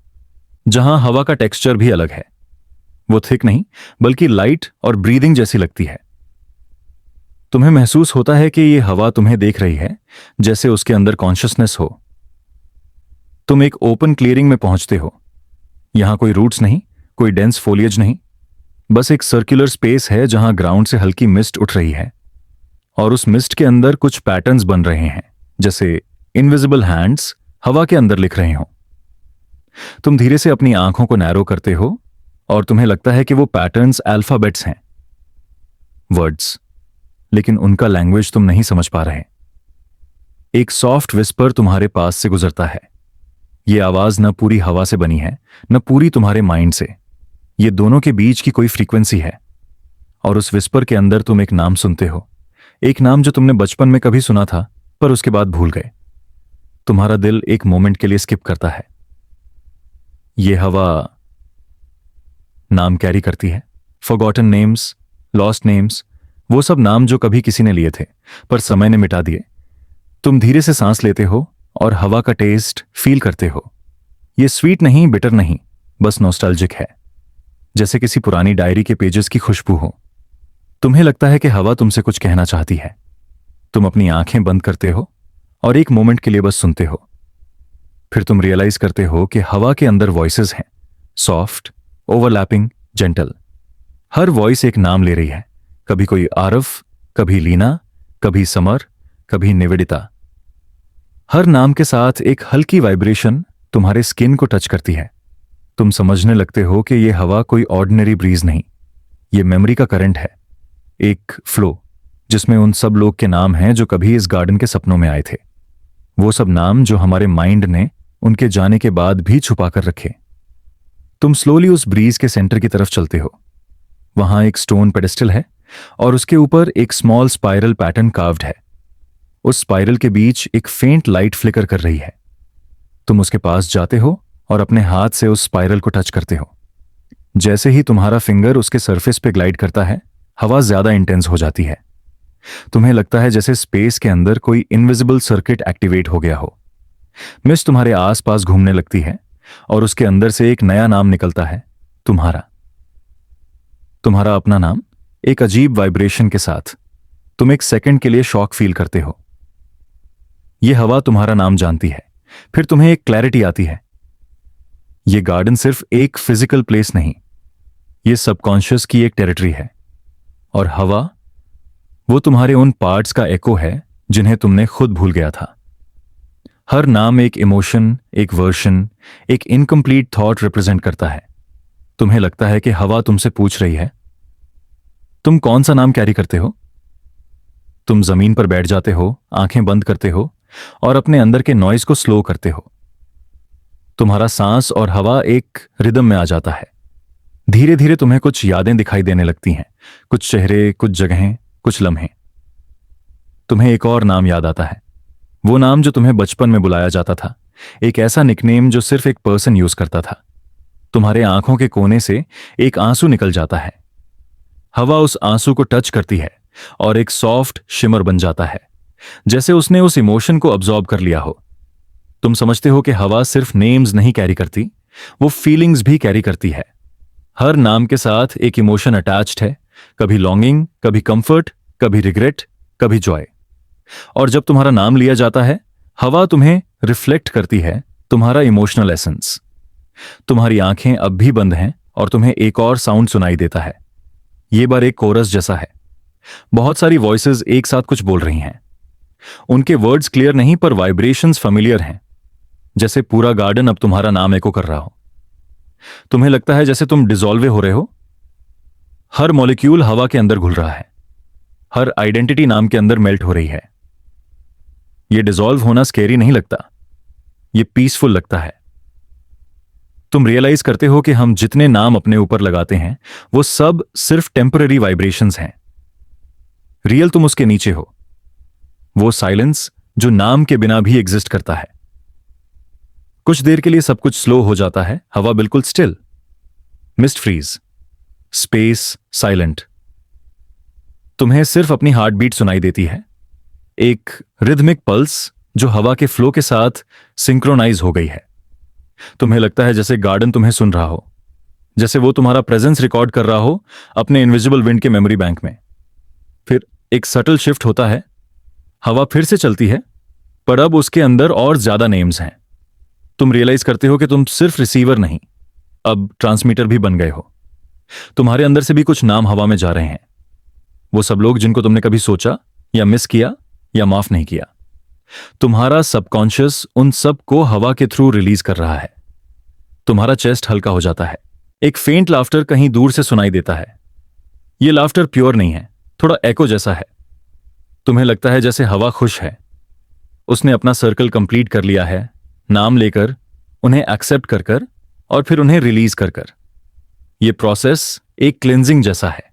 जहां हवा का टेक्सचर भी अलग है। वो थिक नहीं बल्कि लाइट और ब्रीदिंग जैसी लगती है। तुम्हें महसूस होता है कि ये हवा तुम्हें देख रही है, जैसे उसके अंदर कॉन्शियसनेस हो। तुम एक ओपन क्लियरिंग में पहुंचते हो। यहां कोई रूट्स नहीं, कोई डेंस फोलिएज नहीं, बस एक सर्कुलर स्पेस है जहां ग्राउंड से हल्की मिस्ट उठ रही है और उस मिस्ट के अंदर कुछ पैटर्न्स बन रहे हैं, जैसे इनविजिबल हैंड्स हवा के अंदर लिख रहे हो। तुम धीरे से अपनी आंखों को नैरो करते हो और तुम्हें लगता है कि वो पैटर्न्स अल्फाबेट्स हैं, वर्ड्स, लेकिन उनका लैंग्वेज तुम नहीं समझ पा रहे। एक सॉफ्ट विस्पर तुम्हारे पास से गुजरता है। ये आवाज न पूरी हवा से बनी है, न पूरी तुम्हारे माइंड से। ये दोनों के बीच की कोई फ्रीक्वेंसी है। और उस विस्पर के अंदर तुम एक नाम सुनते हो, एक नाम जो तुमने बचपन में कभी सुना था पर उसके बाद भूल गए। तुम्हारा दिल एक मोमेंट के लिए स्किप करता है। ये हवा नाम कैरी करती है, फॉरगॉटन नेम्स, लॉस्ट नेम्स, वो सब नाम जो कभी किसी ने लिए थे पर समय ने मिटा दिए। तुम धीरे से सांस लेते हो और हवा का टेस्ट फील करते हो। ये स्वीट नहीं, बिटर नहीं, बस नॉस्टैल्जिक है, जैसे किसी पुरानी डायरी के पेजेस की खुशबू हो। तुम्हें लगता है कि हवा तुमसे कुछ कहना चाहती है। तुम अपनी आंखें बंद करते हो और एक मोमेंट के लिए बस सुनते हो। फिर तुम रियलाइज करते हो कि हवा के अंदर वॉइसेस हैं, soft, overlapping, gentle. Her voice एक नाम ले रही है, कभी कोई आरव, कभी लीना, कभी समर, कभी निवेदिता। हर नाम के साथ एक हल्की वाइब्रेशन तुम्हारे स्किन को टच करती है। तुम समझने लगते हो कि यह हवा कोई ऑर्डिनरी ब्रीज नहीं, ये मेमोरी का करंट है, एक फ्लो जिसमें उन सब लोग के नाम हैं जो कभी इस गार्डन के सपनों में आए थे। वो सब नाम जो हमारे माइंड ने उनके जाने के बाद भी छुपा कर रखे। तुम स्लोली उस ब्रीज के सेंटर की तरफ चलते हो। वहां एक स्टोन पेडेस्टल है और उसके ऊपर एक स्मॉल स्पाइरल पैटर्न कार्व्ड है। उस स्पाइरल के बीच एक फेंट लाइट फ्लिकर कर रही है। तुम उसके पास जाते हो और अपने हाथ से उस स्पाइरल को टच करते हो। जैसे ही तुम्हारा फिंगर उसके सरफेस पे ग्लाइड करता है, हवा ज्यादा इंटेंस हो जाती है। तुम्हें लगता है जैसे स्पेस के अंदर कोई इनविजिबल सर्किट एक्टिवेट हो गया हो। मिस्ट तुम्हारे आसपास घूमने लगती है और उसके अंदर से एक नया नाम निकलता है, तुम्हारा। तुम्हारा अपना नाम, एक अजीब वाइब्रेशन के साथ। तुम एक सेकंड के लिए शॉक फील करते हो। यह हवा तुम्हारा नाम जानती है। फिर तुम्हें एक क्लैरिटी आती है। यह गार्डन सिर्फ एक फिजिकल प्लेस नहीं, यह सबकॉन्शियस की एक टेरिटरी है। और हवा, वो तुम्हारे उन पार्ट्स का एको है जिन्हें तुमने खुद भूल गया था। हर नाम एक इमोशन, एक वर्शन, एक इनकम्प्लीट थॉट रिप्रेजेंट करता है। तुम्हें लगता है कि हवा तुमसे पूछ रही है, तुम कौन सा नाम कैरी करते हो? तुम जमीन पर बैठ जाते हो, आंखें बंद करते हो और अपने अंदर के नॉइज को स्लो करते हो। तुम्हारा सांस और हवा एक रिदम में आ जाता है। धीरे धीरे तुम्हें कुछ यादें दिखाई देने लगती हैं, कुछ चेहरे, कुछ जगहें, कुछ लम्हे। तुम्हें एक और नाम याद आता है, वो नाम जो तुम्हें बचपन में बुलाया जाता था, एक ऐसा निकनेम जो सिर्फ एक पर्सन यूज करता था। तुम्हारे आंखों के कोने से एक आंसू निकल जाता है। हवा उस आंसू को टच करती है और एक सॉफ्ट शिमर बन जाता है, जैसे उसने उस इमोशन को अब्सॉर्ब कर लिया हो। तुम समझते हो कि हवा सिर्फ नेम्स नहीं कैरी करती, वो फीलिंग्स भी कैरी करती है। हर नाम के साथ एक इमोशन अटैच्ड है, कभी लॉन्गिंग, कभी कंफर्ट, कभी रिग्रेट, कभी जॉय। और जब तुम्हारा नाम लिया जाता है, हवा तुम्हें रिफ्लेक्ट करती है तुम्हारा इमोशनल एसेंस। तुम्हारी आंखें अब भी बंद हैं और तुम्हें एक और साउंड सुनाई देता है। ये बार एक कोरस जैसा है। बहुत सारी वॉइसेस एक साथ कुछ बोल रही हैं। उनके वर्ड्स क्लियर नहीं पर वाइब्रेशंस फेमिलियर हैं, जैसे पूरा गार्डन अब तुम्हारा नाम एको कर रहा हो। तुम्हें लगता है जैसे तुम डिसॉल्व हो रहे हो। हर मॉलिक्यूल हवा के अंदर घुल रहा है, हर आइडेंटिटी नाम के अंदर मेल्ट हो रही है। यह डिसॉल्व होना स्केरी नहीं लगता, यह पीसफुल लगता है। तुम रियलाइज करते हो कि हम जितने नाम अपने ऊपर लगाते हैं वो सब सिर्फ टेम्पररी वाइब्रेशंस हैं। रियल तुम उसके नीचे हो, वो साइलेंस जो नाम के बिना भी एग्जिस्ट करता है। कुछ देर के लिए सब कुछ स्लो हो जाता है, हवा बिल्कुल still, mist freeze, space silent. तुम्हें सिर्फ अपनी हार्ट बीट सुनाई देती है, एक रिदमिक पल्स जो हवा के फ्लो के साथ सिंक्रोनाइज हो गई है। तुम्हें लगता है जैसे गार्डन तुम्हें सुन रहा हो, जैसे वो तुम्हारा प्रेजेंस रिकॉर्ड कर रहा हो अपने इनविजिबल विंड के मेमोरी बैंक में। फिर एक सटल शिफ्ट होता है, हवा फिर से चलती है, पर अब उसके अंदर और ज्यादा नेम्स हैं। तुम रियलाइज करते हो कि तुम सिर्फ रिसीवर नहीं, अब ट्रांसमीटर भी बन गए हो। तुम्हारे अंदर से भी कुछ नाम हवा में जा रहे हैं, वो सब लोग जिनको तुमने कभी सोचा या मिस किया या माफ नहीं किया। तुम्हारा सबकॉन्शियस उन सब को हवा के थ्रू रिलीज कर रहा है। तुम्हारा चेस्ट हल्का हो जाता है। एक फेंट लाफ्टर कहीं दूर से सुनाई देता है। यह लाफ्टर प्योर नहीं है, थोड़ा एको जैसा है। तुम्हें लगता है जैसे हवा खुश है, उसने अपना सर्कल कंप्लीट कर लिया है, नाम लेकर, उन्हें एक्सेप्ट कर कर और फिर उन्हें रिलीज कर कर। यह प्रोसेस एक क्लेंजिंग जैसा है।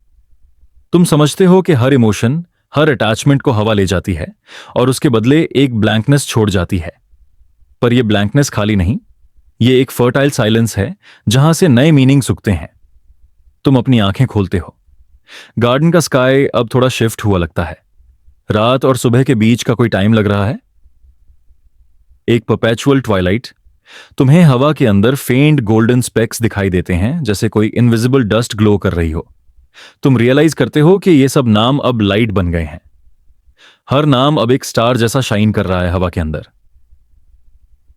तुम समझते हो कि हर इमोशन, हर अटैचमेंट को हवा ले जाती है और उसके बदले एक ब्लैंकनेस छोड़ जाती है। पर यह ब्लैंकनेस खाली नहीं, यह एक फर्टाइल साइलेंस है जहां से नए मीनिंग उगते हैं। तुम अपनी आंखें खोलते हो। गार्डन का स्काई अब थोड़ा शिफ्ट हुआ लगता है। रात और सुबह के बीच का कोई टाइम लग रहा है, एक परपेचुअल ट्वाइलाइट। तुम्हें हवा के अंदर फेंट गोल्डन स्पेक्स दिखाई देते हैं, जैसे कोई इनविजिबल डस्ट ग्लो कर रही हो। तुम रियलाइज करते हो कि ये सब नाम अब लाइट बन गए हैं। हर नाम अब एक स्टार जैसा शाइन कर रहा है हवा के अंदर।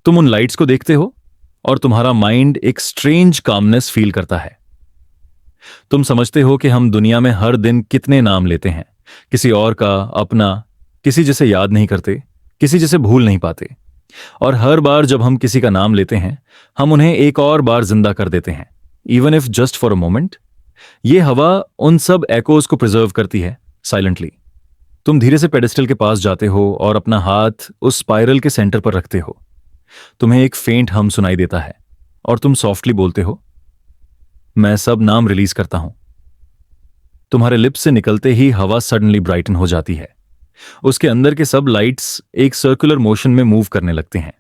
तुम उन लाइट्स को देखते हो और तुम्हारा माइंड एक स्ट्रेंज कामनेस फील करता है। तुम समझते हो कि हम दुनिया में हर दिन कितने नाम लेते हैं, किसी और का, अपना, किसी जिसे याद नहीं करते, किसी जिसे भूल नहीं पाते। और हर बार जब हम किसी का नाम लेते हैं, हम उन्हें एक और बार जिंदा कर देते हैं, even if just for a moment. ये हवा उन सब एकोज को प्रिजर्व करती है साइलेंटली। तुम धीरे से पेडेस्टल के पास जाते हो और अपना हाथ उस स्पाइरल के सेंटर पर रखते हो। तुम्हें एक फेंट हम सुनाई देता है और तुम सॉफ्टली बोलते हो, मैं सब नाम रिलीज करता हूं। तुम्हारे लिप्स से निकलते ही हवा सडनली ब्राइटन हो जाती है। उसके अंदर के सब लाइट्स एक सर्कुलर मोशन में मूव करने लगते हैं।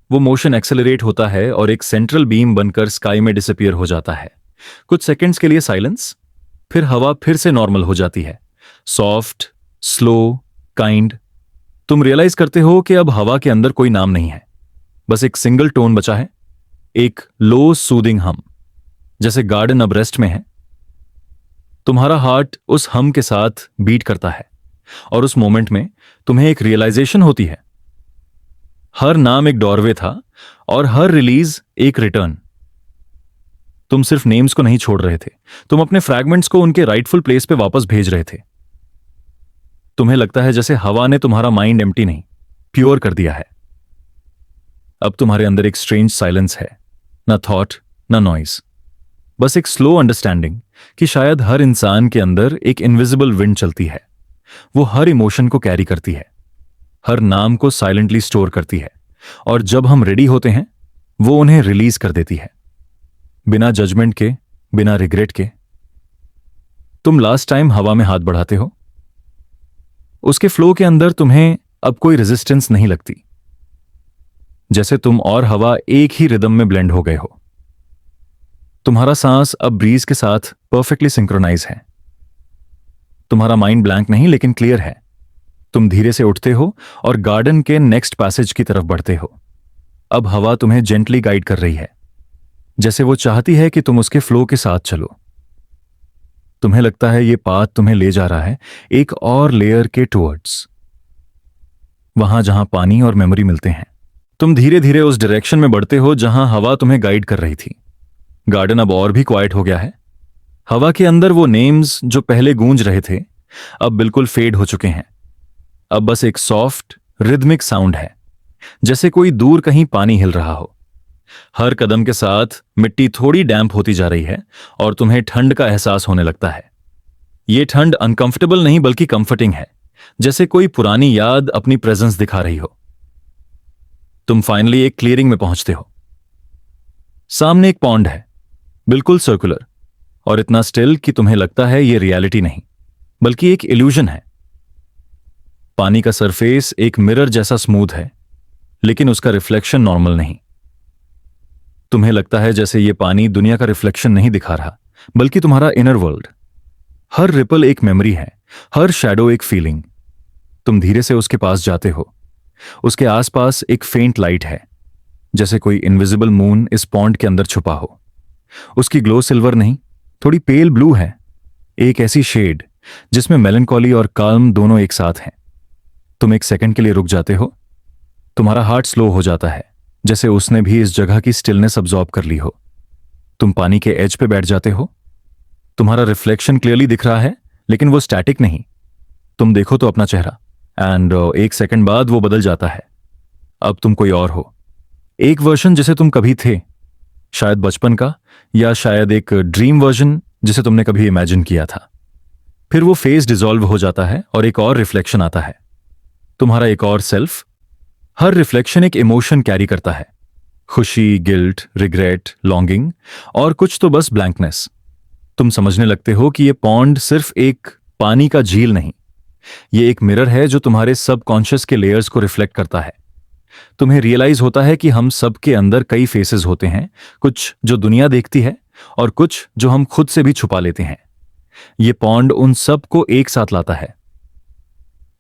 वो मोशन एक्सेलरेट होता है और एक सेंट्रल बीम बनकर स्काई में डिसअपीयर हो जाता है। कुछ सेकंड्स के लिए साइलेंस, फिर हवा फिर से नॉर्मल हो जाती है, सॉफ्ट, स्लो, काइंड। तुम रियलाइज करते हो कि अब हवा के अंदर कोई नाम नहीं है, बस एक सिंगल टोन बचा है, एक लो सूदिंग हम, जैसे गार्डन अब रेस्ट में है। तुम्हारा हार्ट उस हम के साथ बीट करता है और उस मोमेंट में तुम्हें एक रियलाइजेशन होती है। हर नाम एक डोरवे था और हर रिलीज एक रिटर्न। तुम सिर्फ नेम्स को नहीं छोड़ रहे थे, तुम अपने फ्रैगमेंट्स को उनके राइटफुल प्लेस पे वापस भेज रहे थे। तुम्हें लगता है जैसे हवा ने तुम्हारा माइंड एम्प्टी नहीं, प्योर कर दिया है। अब तुम्हारे अंदर एक स्ट्रेंज साइलेंस है, ना थॉट ना नॉइज, बस एक स्लो अंडरस्टैंडिंग कि शायद हर इंसान के अंदर एक इनविजिबल विंड चलती है। वो हर इमोशन को कैरी करती है, हर नाम को साइलेंटली स्टोर करती है, और जब हम रेडी होते हैं वो उन्हें रिलीज कर देती है, बिना जजमेंट के, बिना रिग्रेट के। तुम लास्ट टाइम हवा में हाथ बढ़ाते हो, उसके फ्लो के अंदर तुम्हें अब कोई रेजिस्टेंस नहीं लगती, जैसे तुम और हवा एक ही रिदम में ब्लेंड हो गए हो। तुम्हारा सांस अब ब्रीज के साथ परफेक्टली सिंक्रोनाइज है। तुम्हारा माइंड ब्लैंक नहीं लेकिन क्लियर है। तुम धीरे से उठते हो और गार्डन के नेक्स्ट पैसेज की तरफ बढ़ते हो। अब हवा तुम्हें जेंटली गाइड कर रही है, जैसे वो चाहती है कि तुम उसके फ्लो के साथ चलो। तुम्हें लगता है ये पाथ तुम्हें ले जा रहा है एक और लेयर के टुवर्ड्स, वहां जहां पानी और मेमोरी मिलते हैं। तुम धीरे धीरे उस डायरेक्शन में बढ़ते हो जहां हवा तुम्हें गाइड कर रही थी। गार्डन अब और भी क्वाइट हो गया है। हवा के अंदर वो नेम्स जो पहले गूंज रहे थे अब बिल्कुल फेड हो चुके हैं। अब बस एक सॉफ्ट रिदमिक साउंड है, जैसे कोई दूर कहीं पानी हिल रहा हो। हर कदम के साथ मिट्टी थोड़ी डैम्प होती जा रही है और तुम्हें ठंड का एहसास होने लगता है। ये ठंड अनकंफर्टेबल नहीं बल्कि कंफर्टिंग है, जैसे कोई पुरानी याद अपनी प्रेजेंस दिखा रही हो। तुम फाइनली एक क्लियरिंग में पहुंचते हो। सामने एक पॉन्ड है, बिल्कुल सर्कुलर और इतना स्टिल कि तुम्हें लगता है ये रियलिटी नहीं बल्कि एक इल्यूजन है। पानी का सरफेस एक मिरर जैसा स्मूथ है, लेकिन उसका रिफ्लेक्शन नॉर्मल नहीं। तुम्हें लगता है जैसे ये पानी दुनिया का रिफ्लेक्शन नहीं दिखा रहा बल्कि तुम्हारा इनर वर्ल्ड। हर रिपल एक मेमोरी है, हर शैडो एक फीलिंग। तुम धीरे से उसके पास जाते हो। उसके आसपास एक फेंट लाइट है, जैसे कोई इनविजिबल मून इस पॉन्ड के अंदर छुपा हो। उसकी ग्लो सिल्वर नहीं, थोड़ी पेल ब्लू है, एक ऐसी शेड जिसमें मेलनकॉली और काल्म दोनों एक साथ हैं। तुम एक सेकंड के लिए रुक जाते हो, तुम्हारा हार्ट स्लो हो जाता है, जैसे उसने भी इस जगह की स्टिलनेस अब्सॉर्ब कर ली हो। तुम पानी के एज पे बैठ जाते हो, तुम्हारा रिफ्लेक्शन क्लियरली दिख रहा है, लेकिन वो स्टैटिक नहीं। तुम देखो तो अपना चेहरा, एंड एक सेकंड बाद वो बदल जाता है। अब तुम कोई और हो, एक वर्जन जिसे तुम कभी थे, शायद बचपन का, या शायद एक ड्रीम वर्जन जिसे तुमने कभी इमेजिन किया था। फिर वो फेस डिसॉल्व हो जाता है और एक और रिफ्लेक्शन आता है, तुम्हारा एक और सेल्फ। हर रिफ्लेक्शन एक इमोशन कैरी करता है, खुशी, गिल्ट, रिग्रेट, लॉन्गिंग, और कुछ तो बस ब्लैंकनेस। तुम समझने लगते हो कि ये पॉन्ड सिर्फ एक पानी का झील नहीं, ये एक मिरर है जो तुम्हारे सबकॉन्शियस के लेयर्स को रिफ्लेक्ट करता है। तुम्हें रियलाइज होता है कि हम सब के अंदर कई फेसेस होते हैं, कुछ जो दुनिया देखती है और कुछ जो हम खुद से भी छुपा लेते हैं। ये पॉन्ड उन सब को एक साथ लाता है।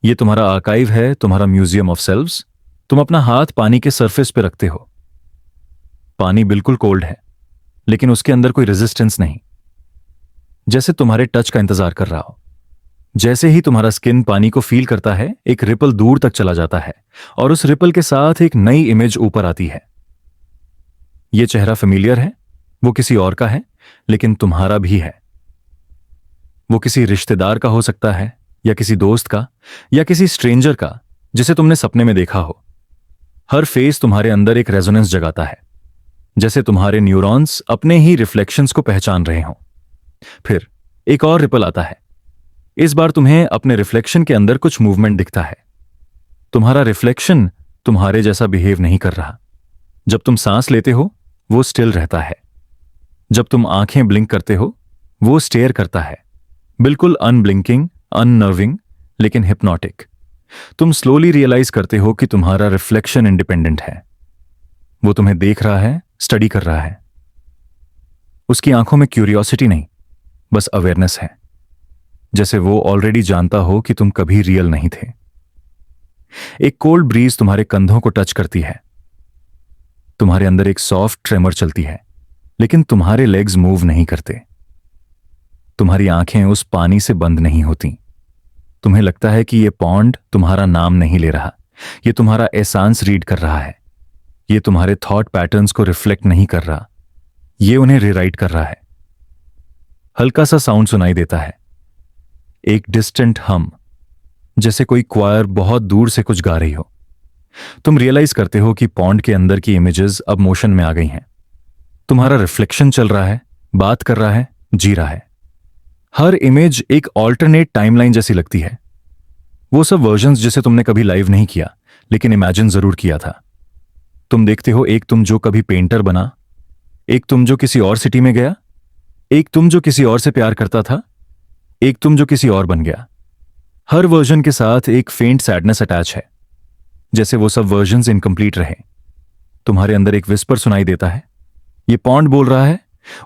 ये तुम्हारा आर्काइव है, तुम्हारा म्यूजियम ऑफ सेल्व्स। तुम अपना हाथ पानी के सरफेस पे रखते हो, पानी बिल्कुल कोल्ड है, लेकिन उसके अंदर कोई रेजिस्टेंस नहीं, जैसे तुम्हारे टच का इंतजार कर रहा हो। जैसे ही तुम्हारा स्किन पानी को फील करता है, एक रिपल दूर तक चला जाता है, और उस रिपल के साथ एक नई इमेज ऊपर आती है। यह चेहरा फेमिलियर है, वो किसी और का है, लेकिन तुम्हारा भी है। वो किसी रिश्तेदार का हो सकता है, या किसी दोस्त का, या किसी स्ट्रेंजर का जिसे तुमने सपने में देखा हो। हर फेस तुम्हारे अंदर एक रेजोनेंस जगाता है, जैसे तुम्हारे न्यूरॉन्स अपने ही रिफ्लेक्शंस को पहचान रहे हों। फिर एक और रिपल आता है। इस बार तुम्हें अपने रिफ्लेक्शन के अंदर कुछ मूवमेंट दिखता है। तुम्हारा रिफ्लेक्शन तुम्हारे जैसा बिहेव नहीं कर रहा। जब तुम सांस लेते हो, वो स्टिल रहता है। जब तुम आंखें ब्लिंक करते हो, वो स्टेयर करता है, बिल्कुल अनब्लिंकिंग, अननर्विंग, लेकिन हिप्नोटिक। तुम स्लोली रियलाइज करते हो कि तुम्हारा रिफ्लेक्शन इंडिपेंडेंट है। वो तुम्हें देख रहा है, स्टडी कर रहा है। उसकी आंखों में क्यूरियोसिटी नहीं, बस अवेयरनेस है, जैसे वो ऑलरेडी जानता हो कि तुम कभी रियल नहीं थे। एक कोल्ड ब्रीज तुम्हारे कंधों को टच करती है। तुम्हारे अंदर एक सॉफ्ट ट्रेमर चलती है, लेकिन तुम्हारे लेग्स मूव नहीं करते। तुम्हारी आंखें उस पानी से बंद नहीं होती। तुम्हें लगता है कि यह पॉन्ड तुम्हारा नाम नहीं ले रहा, यह तुम्हारा एहसास रीड कर रहा है। यह तुम्हारे थॉट पैटर्न्स को रिफ्लेक्ट नहीं कर रहा, यह उन्हें रिराइट कर रहा है। हल्का सा साउंड सुनाई देता है, एक डिस्टेंट हम, जैसे कोई क्वायर बहुत दूर से कुछ गा रही हो। तुम रियलाइज करते हो कि पॉन्ड के अंदर की इमेजेस अब मोशन में आ गई हैं। तुम्हारा रिफ्लेक्शन चल रहा है, बात कर रहा है, जी रहा है। हर इमेज एक ऑल्टरनेट टाइमलाइन जैसी लगती है। वो सब वर्जन्स जिसे तुमने कभी लाइव नहीं किया, लेकिन इमेजिन जरूर किया था। तुम देखते हो एक तुम जो कभी पेंटर बना, एक तुम जो किसी और सिटी में गया, एक तुम जो किसी और से प्यार करता था, एक तुम जो किसी और बन गया। हर वर्जन के साथ एक फेंट सैडनेस अटैच है, जैसे वो सब वर्जन्स इनकम्प्लीट रहे। तुम्हारे अंदर एक विस्पर सुनाई देता है, ये पॉन्ड बोल रहा है।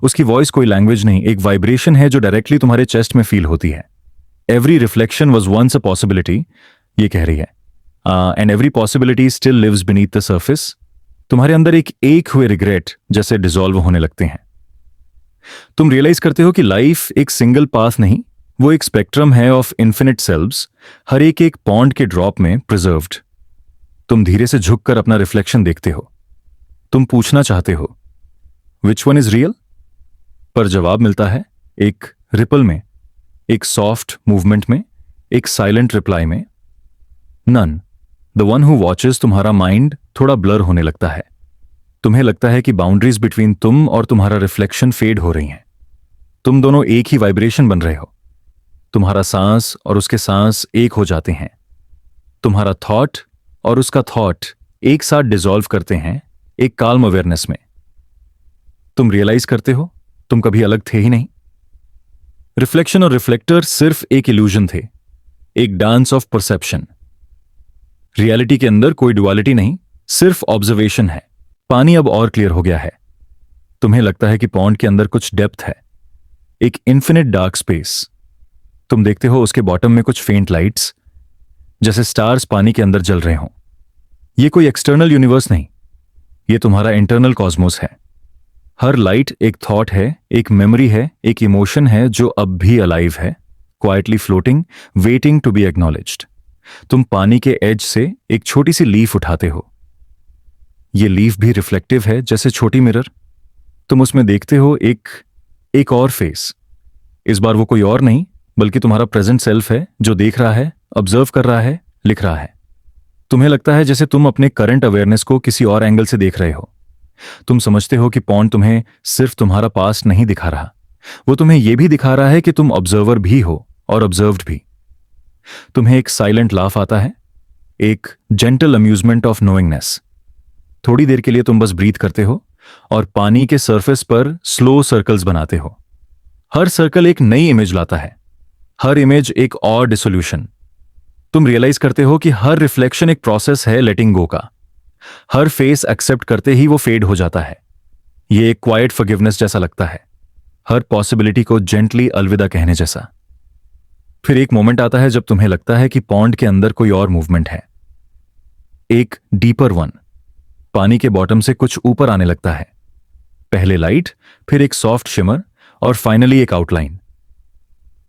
उसकी वॉइस कोई लैंग्वेज नहीं, एक वाइब्रेशन है जो डायरेक्टली तुम्हारे चेस्ट में फील होती है। Every reflection was once a possibility, ये कह रही है, and every possibility still lives beneath the surface. तुम्हारे अंदर एक हुए रिग्रेट जैसे डिसॉल्व होने लगते हैं। तुम रियलाइज करते हो कि लाइफ एक सिंगल पाथ नहीं, वो एक स्पेक्ट्रम है ऑफ इन्फिनिट सेल्व्स, हर एक पॉन्ड के ड्रॉप में प्रिजर्व्ड। तुम धीरे से झुककर अपना रिफ्लेक्शन देखते हो। तुम पूछना चाहते हो, विच वन इज रियल? पर जवाब मिलता है एक रिपल में, एक सॉफ्ट मूवमेंट में, एक साइलेंट रिप्लाई में, none. The one who watches. तुम्हारा माइंड थोड़ा ब्लर होने लगता है। तुम्हें लगता है कि बाउंड्रीज बिटवीन तुम और तुम्हारा रिफ्लेक्शन फेड हो रही हैं। तुम दोनों एक ही वाइब्रेशन बन रहे हो। तुम्हारा सांस और उसके सांस एक हो जाते हैं। तुम्हारा थॉट और उसका थॉट एक साथ डिसॉल्व करते हैं एक काल्म अवेयरनेस में। तुम रियलाइज करते हो तुम कभी अलग थे ही नहीं। रिफ्लेक्शन और रिफ्लेक्टर सिर्फ एक इल्यूजन थे, एक डांस ऑफ परसेप्शन। रियलिटी के अंदर कोई डुअलिटी नहीं, सिर्फ ऑब्जर्वेशन है। पानी अब और क्लियर हो गया है। तुम्हें लगता है कि पॉन्ड के अंदर कुछ डेप्थ है, एक इन्फिनिट डार्क स्पेस। तुम देखते हो उसके बॉटम में कुछ फेंट लाइट्स, जैसे स्टार्स पानी के अंदर जल रहे हों। यह कोई एक्सटर्नल यूनिवर्स नहीं, यह तुम्हारा इंटरनल कॉस्मोस है। हर लाइट एक थॉट है, एक मेमोरी है, एक इमोशन है जो अब भी अलाइव है। Quietly floating, waiting to be acknowledged. तुम पानी के एज से एक छोटी सी लीफ उठाते हो। ये लीफ भी रिफ्लेक्टिव है, जैसे छोटी मिरर। तुम उसमें देखते हो एक और फेस। इस बार वो कोई और नहीं बल्कि तुम्हारा प्रेजेंट सेल्फ है, जो देख रहा है, ऑब्जर्व कर रहा है, लिख रहा है। तुम्हें लगता है जैसे तुम अपने करंट अवेयरनेस को किसी और एंगल से देख रहे हो। तुम समझते हो कि पॉन्ड तुम्हें सिर्फ तुम्हारा पास्ट नहीं दिखा रहा, वो तुम्हें यह भी दिखा रहा है कि तुम ऑब्जर्वर भी हो और ऑब्जर्व्ड भी। तुम्हें एक साइलेंट लाफ आता है, एक जेंटल अम्यूजमेंट ऑफ नोइंगनेस। थोड़ी देर के लिए तुम बस ब्रीथ करते हो और पानी के सरफेस पर स्लो सर्कल्स बनाते हो। हर सर्कल एक नई इमेज लाता है, हर इमेज एक और डिसोल्यूशन। तुम रियलाइज करते हो कि हर रिफ्लेक्शन एक प्रोसेस है लेटिंग गो का। हर फेस एक्सेप्ट करते ही वो फेड हो जाता है। ये एक क्वाइट फॉरगिवनेस जैसा लगता है, हर पॉसिबिलिटी को जेंटली अलविदा कहने जैसा। फिर एक मोमेंट आता है जब तुम्हें लगता है कि पॉन्ड के अंदर कोई और मूवमेंट है, एक डीपर वन। पानी के बॉटम से कुछ ऊपर आने लगता है। पहले लाइट, फिर एक सॉफ्ट शिमर और फाइनली एक आउटलाइन।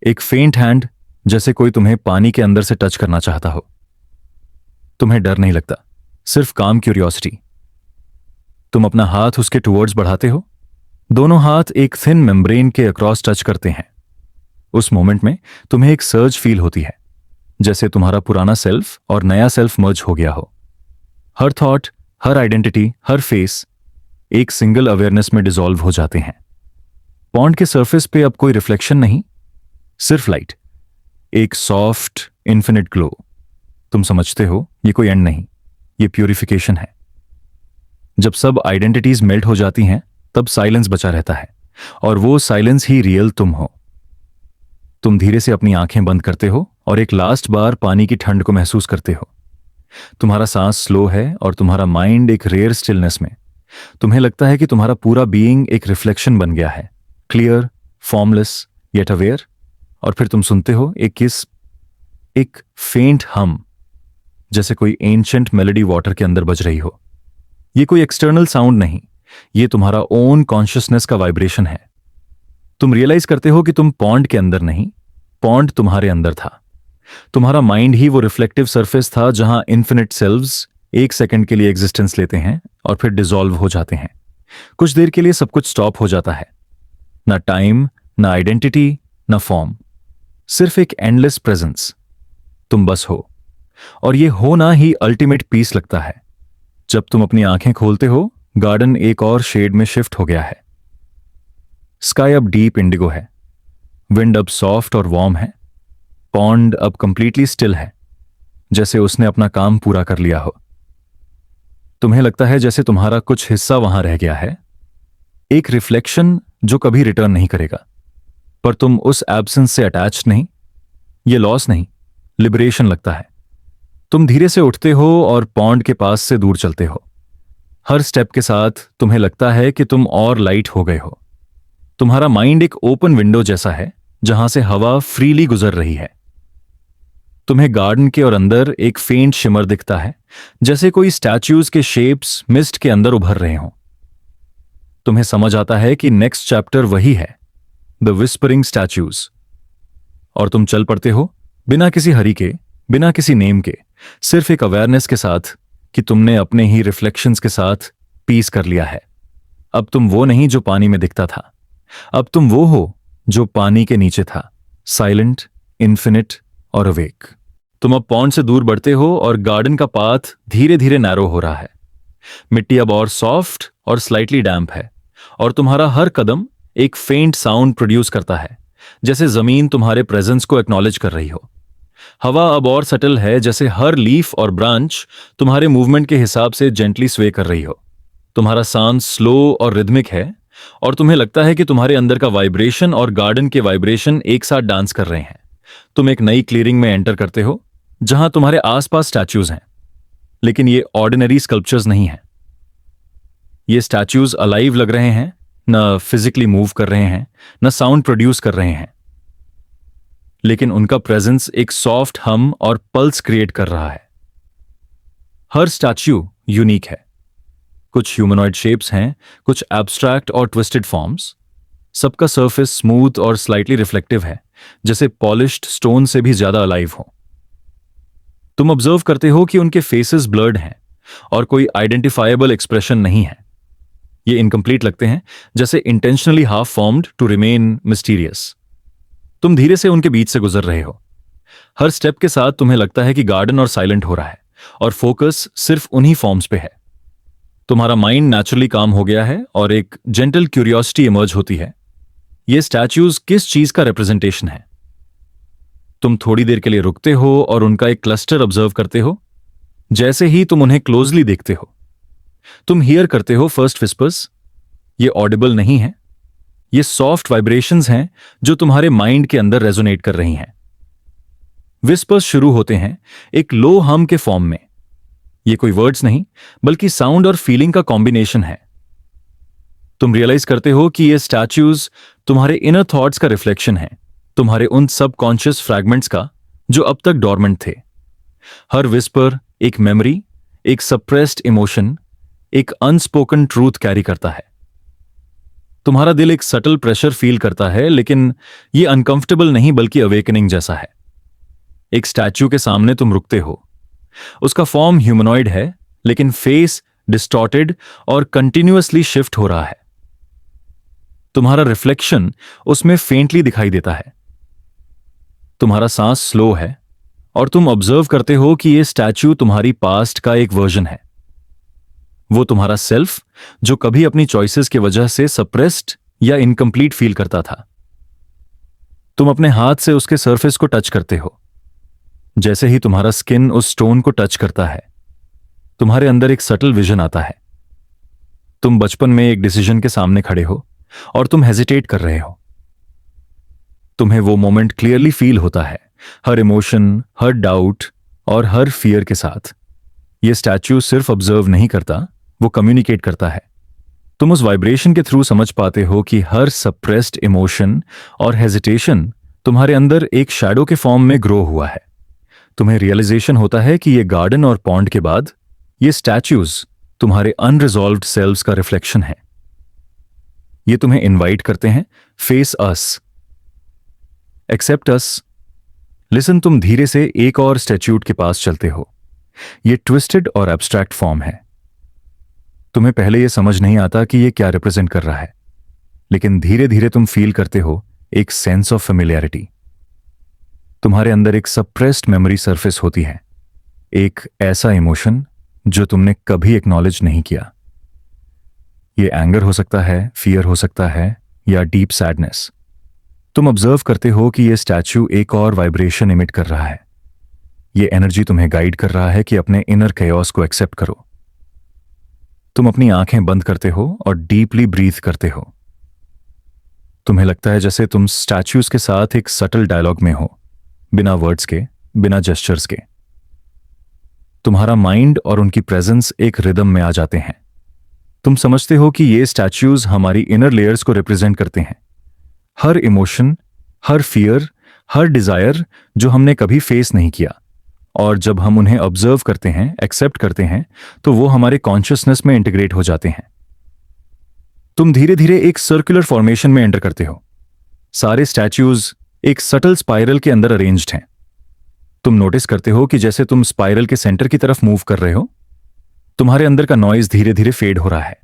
एक फेंट हैंड, जैसे कोई तुम्हें पानी के अंदर से टच करना चाहता हो। तुम्हें डर नहीं लगता, सिर्फ काम क्यूरियोसिटी। तुम अपना हाथ उसके टुवर्ड्स बढ़ाते हो। दोनों हाथ एक थिन मेम्ब्रेन के अक्रॉस टच करते हैं। उस मोमेंट में तुम्हें एक सर्ज फील होती है, जैसे तुम्हारा पुराना सेल्फ और नया सेल्फ मर्ज हो गया हो। हर थॉट, हर आइडेंटिटी, हर फेस एक सिंगल अवेयरनेस में डिसॉल्व हो जाते हैं। पॉन्ड के सरफेस पे अब कोई रिफ्लेक्शन नहीं, सिर्फ लाइट, एक सॉफ्ट इन्फिनिट ग्लो। तुम समझते हो ये कोई एंड नहीं, ये प्यूरिफिकेशन है। जब सब आइडेंटिटीज मेल्ट हो जाती हैं तब साइलेंस बचा रहता है, और वो साइलेंस ही रियल तुम हो। तुम धीरे से अपनी आंखें बंद करते हो और एक लास्ट बार पानी की ठंड को महसूस करते हो। तुम्हारा सांस स्लो है और तुम्हारा माइंड एक रेयर स्टिलनेस में। तुम्हें लगता है कि तुम्हारा पूरा बीइंग एक रिफ्लेक्शन बन गया है, क्लियर, फॉर्मलेस, येट अवेयर। और फिर तुम सुनते हो एक किस, एक फेंट हम, जैसे कोई एंशिएंट मेलोडी वाटर के अंदर बज रही हो। ये कोई एक्सटर्नल साउंड नहीं, ये तुम्हारा ओन कॉन्शियसनेस का वाइब्रेशन है। तुम रियलाइज करते हो कि तुम पॉन्ड के अंदर नहीं, पॉन्ड तुम्हारे अंदर था। तुम्हारा माइंड ही वो रिफ्लेक्टिव सरफेस था जहां इन्फिनिट सेल्व्स एक सेकंड के लिए एग्जिस्टेंस लेते हैं और फिर डिसॉल्व हो जाते हैं। कुछ देर के लिए सब कुछ स्टॉप हो जाता है, ना टाइम, ना आइडेंटिटी, ना फॉर्म, सिर्फ एक एंडलेस प्रेजेंस। तुम बस हो, और ये होना ही अल्टीमेट पीस लगता है। जब तुम अपनी आंखें खोलते हो, गार्डन एक और शेड में शिफ्ट हो गया है। स्काई अब डीप इंडिगो है, विंड अब सॉफ्ट और वार्म है, पॉन्ड अब कंप्लीटली स्टिल है, जैसे उसने अपना काम पूरा कर लिया हो। तुम्हें लगता है जैसे तुम्हारा कुछ हिस्सा वहां रह गया है, एक रिफ्लेक्शन जो कभी रिटर्न नहीं करेगा। पर तुम उस एब्सेंस से अटैच्ड नहीं, ये लॉस नहीं, लिबरेशन लगता है। तुम धीरे से उठते हो और पॉन्ड के पास से दूर चलते हो। हर स्टेप के साथ तुम्हें लगता है कि तुम और लाइट हो गए हो। तुम्हारा माइंड एक ओपन विंडो जैसा है जहां से हवा फ्रीली गुजर रही है। तुम्हें गार्डन के और अंदर एक फेंट शिमर दिखता है, जैसे कोई स्टैच्यूज के शेप्स मिस्ट के अंदर उभर रहे हों। तुम्हें समझ आता है कि नेक्स्ट चैप्टर वही है, द विस्परिंग स्टैच्यूज। और तुम चल पड़ते हो, बिना किसी हरी के, बिना किसी नेम के, सिर्फ एक अवेयरनेस के साथ कि तुमने अपने ही रिफ्लेक्शंस के साथ पीस कर लिया है। अब तुम वो नहीं जो पानी में दिखता था, अब तुम वो हो जो पानी के नीचे था, साइलेंट, इन्फिनिट और अवेक। तुम अब पॉन्ड से दूर बढ़ते हो और गार्डन का पाथ धीरे धीरे नैरो हो रहा है। मिट्टी अब और सॉफ्ट और स्लाइटली डैम्प है, और तुम्हारा हर कदम एक फेंट साउंड प्रोड्यूस करता है, जैसे जमीन तुम्हारे प्रेजेंस को एक्नॉलेज कर रही हो। हवा अब और सटल है, जैसे हर लीफ और ब्रांच तुम्हारे मूवमेंट के हिसाब से जेंटली स्वे कर रही हो। तुम्हारा सांस स्लो और रिदमिक है, और तुम्हें लगता है कि तुम्हारे अंदर का वाइब्रेशन और गार्डन के वाइब्रेशन एक साथ डांस कर रहे हैं। तुम एक नई क्लियरिंग में एंटर करते हो जहां तुम्हारे आसपास स्टैच्यूज हैं, लेकिन ये ऑर्डिनरी स्कल्पचर्स नहीं हैं। ये स्टैच्यूज अलाइव लग रहे हैं, न फिजिकली मूव कर रहे हैं, न साउंड प्रोड्यूस कर रहे हैं, लेकिन उनका प्रेजेंस एक सॉफ्ट हम और पल्स क्रिएट कर रहा है। हर स्टैच्यू यूनिक है। कुछ ह्यूमनॉइड शेप्स हैं, कुछ एब्स्ट्रैक्ट और ट्विस्टेड फॉर्म्स। सबका सरफेस स्मूथ और स्लाइटली रिफ्लेक्टिव है, जैसे पॉलिश्ड स्टोन से भी ज्यादा अलाइव हो। तुम ऑब्जर्व करते हो कि उनके फेसेस ब्लर्ड हैं और कोई आइडेंटिफाएबल एक्सप्रेशन नहीं है। ये इनकम्प्लीट लगते हैं, जैसे intentionally half formed to remain mysterious. तुम धीरे से उनके बीच से गुजर रहे हो। हर स्टेप के साथ तुम्हें लगता है कि गार्डन और साइलेंट हो रहा है और फोकस सिर्फ उन्हीं फॉर्म्स पे है। तुम्हारा माइंड नेचुरली काम हो गया है और एक जेंटल क्यूरियोसिटी इमर्ज होती है। ये स्टैच्यूज किस चीज का रिप्रेजेंटेशन है? तुम थोड़ी देर के लिए रुकते हो और उनका एक क्लस्टर ऑब्जर्व करते हो। जैसे ही तुम उन्हें क्लोजली देखते हो, तुम हियर करते हो फर्स्ट विस्पर्स। ये ऑडिबल नहीं है, ये सॉफ्ट वाइब्रेशंस हैं जो तुम्हारे माइंड के अंदर रेजोनेट कर रही हैं। विस्पर्स शुरू होते हैं एक लो हम के फॉर्म में। ये कोई वर्ड्स नहीं, बल्कि साउंड और फीलिंग का कॉम्बिनेशन है। तुम रियलाइज करते हो कि ये स्टैच्यूज तुम्हारे इनर थॉट्स का रिफ्लेक्शन है, तुम्हारे उन सबकॉन्शियस फ्रैगमेंट्स का जो अब तक डॉर्मेंट थे। हर विस्पर एक मेमोरी, एक सप्रेस्ड इमोशन, एक अनस्पोकन ट्रूथ कैरी करता है। तुम्हारा दिल एक सटल प्रेशर फील करता है, लेकिन ये अनकंफर्टेबल नहीं बल्कि अवेकनिंग जैसा है। एक स्टैच्यू के सामने तुम रुकते हो। उसका फॉर्म ह्यूमनॉइड है, लेकिन फेस डिस्टॉर्टेड और कंटिन्यूअसली शिफ्ट हो रहा है। तुम्हारा रिफ्लेक्शन उसमें फेंटली दिखाई देता है। तुम्हारा सांस स्लो है और तुम ऑब्जर्व करते हो कि यह स्टैच्यू तुम्हारी पास्ट का एक वर्जन है। वो तुम्हारा सेल्फ जो कभी अपनी चॉइसेस की वजह से सप्रेस्ड या इनकम्प्लीट फील करता था। तुम अपने हाथ से उसके सरफेस को टच करते हो। जैसे ही तुम्हारा स्किन उस स्टोन को टच करता है, तुम्हारे अंदर एक सटल विजन आता है। तुम बचपन में एक डिसीजन के सामने खड़े हो और तुम हेजिटेट कर रहे हो। तुम्हें वो मोमेंट क्लियरली फील होता है, हर इमोशन, हर डाउट और हर फियर के साथ। ये स्टैच्यू सिर्फ ऑब्जर्व नहीं करता, वो कम्युनिकेट करता है। तुम उस वाइब्रेशन के थ्रू समझ पाते हो कि हर सप्रेस्ड इमोशन और हेजिटेशन तुम्हारे अंदर एक शैडो के फॉर्म में ग्रो हुआ है। तुम्हें रियलाइजेशन होता है कि ये गार्डन और पॉन्ड के बाद ये स्टैच्यूज तुम्हारे अनरिजॉल्व्ड सेल्व्स का रिफ्लेक्शन है। ये तुम्हें इनवाइट करते हैं, फेस अस, एक्सेप्ट अस, लिसन। तुम धीरे से एक और स्टैच्यूट के पास चलते हो। ये ट्विस्टेड और एब्स्ट्रैक्ट फॉर्म है। तुम्हें पहले यह समझ नहीं आता कि यह क्या रिप्रेजेंट कर रहा है, लेकिन धीरे धीरे तुम फील करते हो एक सेंस ऑफ फेमिलियरिटी। तुम्हारे अंदर एक सप्रेस्ड मेमोरी सरफेस होती है, एक ऐसा इमोशन जो तुमने कभी एक्नॉलेज नहीं किया। ये एंगर हो सकता है, फियर हो सकता है, या डीप सैडनेस। तुम ऑब्जर्व करते हो कि यह स्टैच्यू एक और वाइब्रेशन इमिट कर रहा है। ये एनर्जी तुम्हें गाइड कर रहा है कि अपने इनर कैओस को एक्सेप्ट करो। तुम अपनी आंखें बंद करते हो और डीपली ब्रीथ करते हो। तुम्हें लगता है जैसे तुम स्टैच्यूज के साथ एक सटल डायलॉग में हो, बिना वर्ड्स के, बिना जेस्चर्स के। तुम्हारा माइंड और उनकी प्रेजेंस एक रिदम में आ जाते हैं। तुम समझते हो कि ये स्टैच्यूज हमारी इनर लेयर्स को रिप्रेजेंट करते हैं। हर इमोशन, हर फियर, हर डिजायर जो हमने कभी फेस नहीं किया, और जब हम उन्हें ऑब्जर्व करते हैं, एक्सेप्ट करते हैं, तो वो हमारे कॉन्शियसनेस में इंटीग्रेट हो जाते हैं। तुम धीरे धीरे एक सर्कुलर फॉर्मेशन में एंटर करते हो। सारे स्टैच्यूज एक सटल स्पाइरल के अंदर अरेंज्ड हैं। तुम नोटिस करते हो कि जैसे तुम स्पाइरल के सेंटर की तरफ मूव कर रहे हो, तुम्हारे अंदर का नॉइज धीरे धीरे फेड हो रहा है।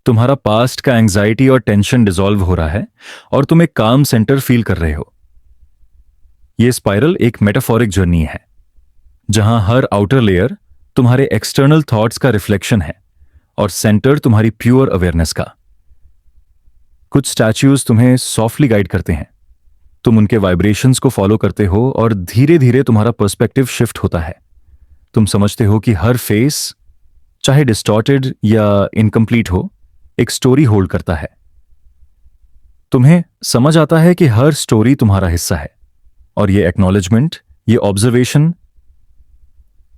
तुम्हारा पास्ट का एंजाइटी और टेंशन डिसॉल्व हो रहा है और तुम एक काम सेंटर फील कर रहे हो। यह स्पाइरल एक मेटाफोरिक जर्नी है, जहां हर आउटर लेयर तुम्हारे एक्सटर्नल थॉट्स का रिफ्लेक्शन है और सेंटर तुम्हारी प्योर अवेयरनेस का। कुछ स्टैच्यूज तुम्हें सॉफ्टली गाइड करते हैं। तुम उनके वाइब्रेशंस को फॉलो करते हो और धीरे धीरे तुम्हारा पर्सपेक्टिव शिफ्ट होता है। तुम समझते हो कि हर फेस, चाहे डिस्टॉर्टेड या इनकम्प्लीट हो, एक स्टोरी होल्ड करता है। तुम्हें समझ आता है कि हर स्टोरी तुम्हारा हिस्सा है, और ये एक्नॉलेजमेंट, ये ऑब्जर्वेशन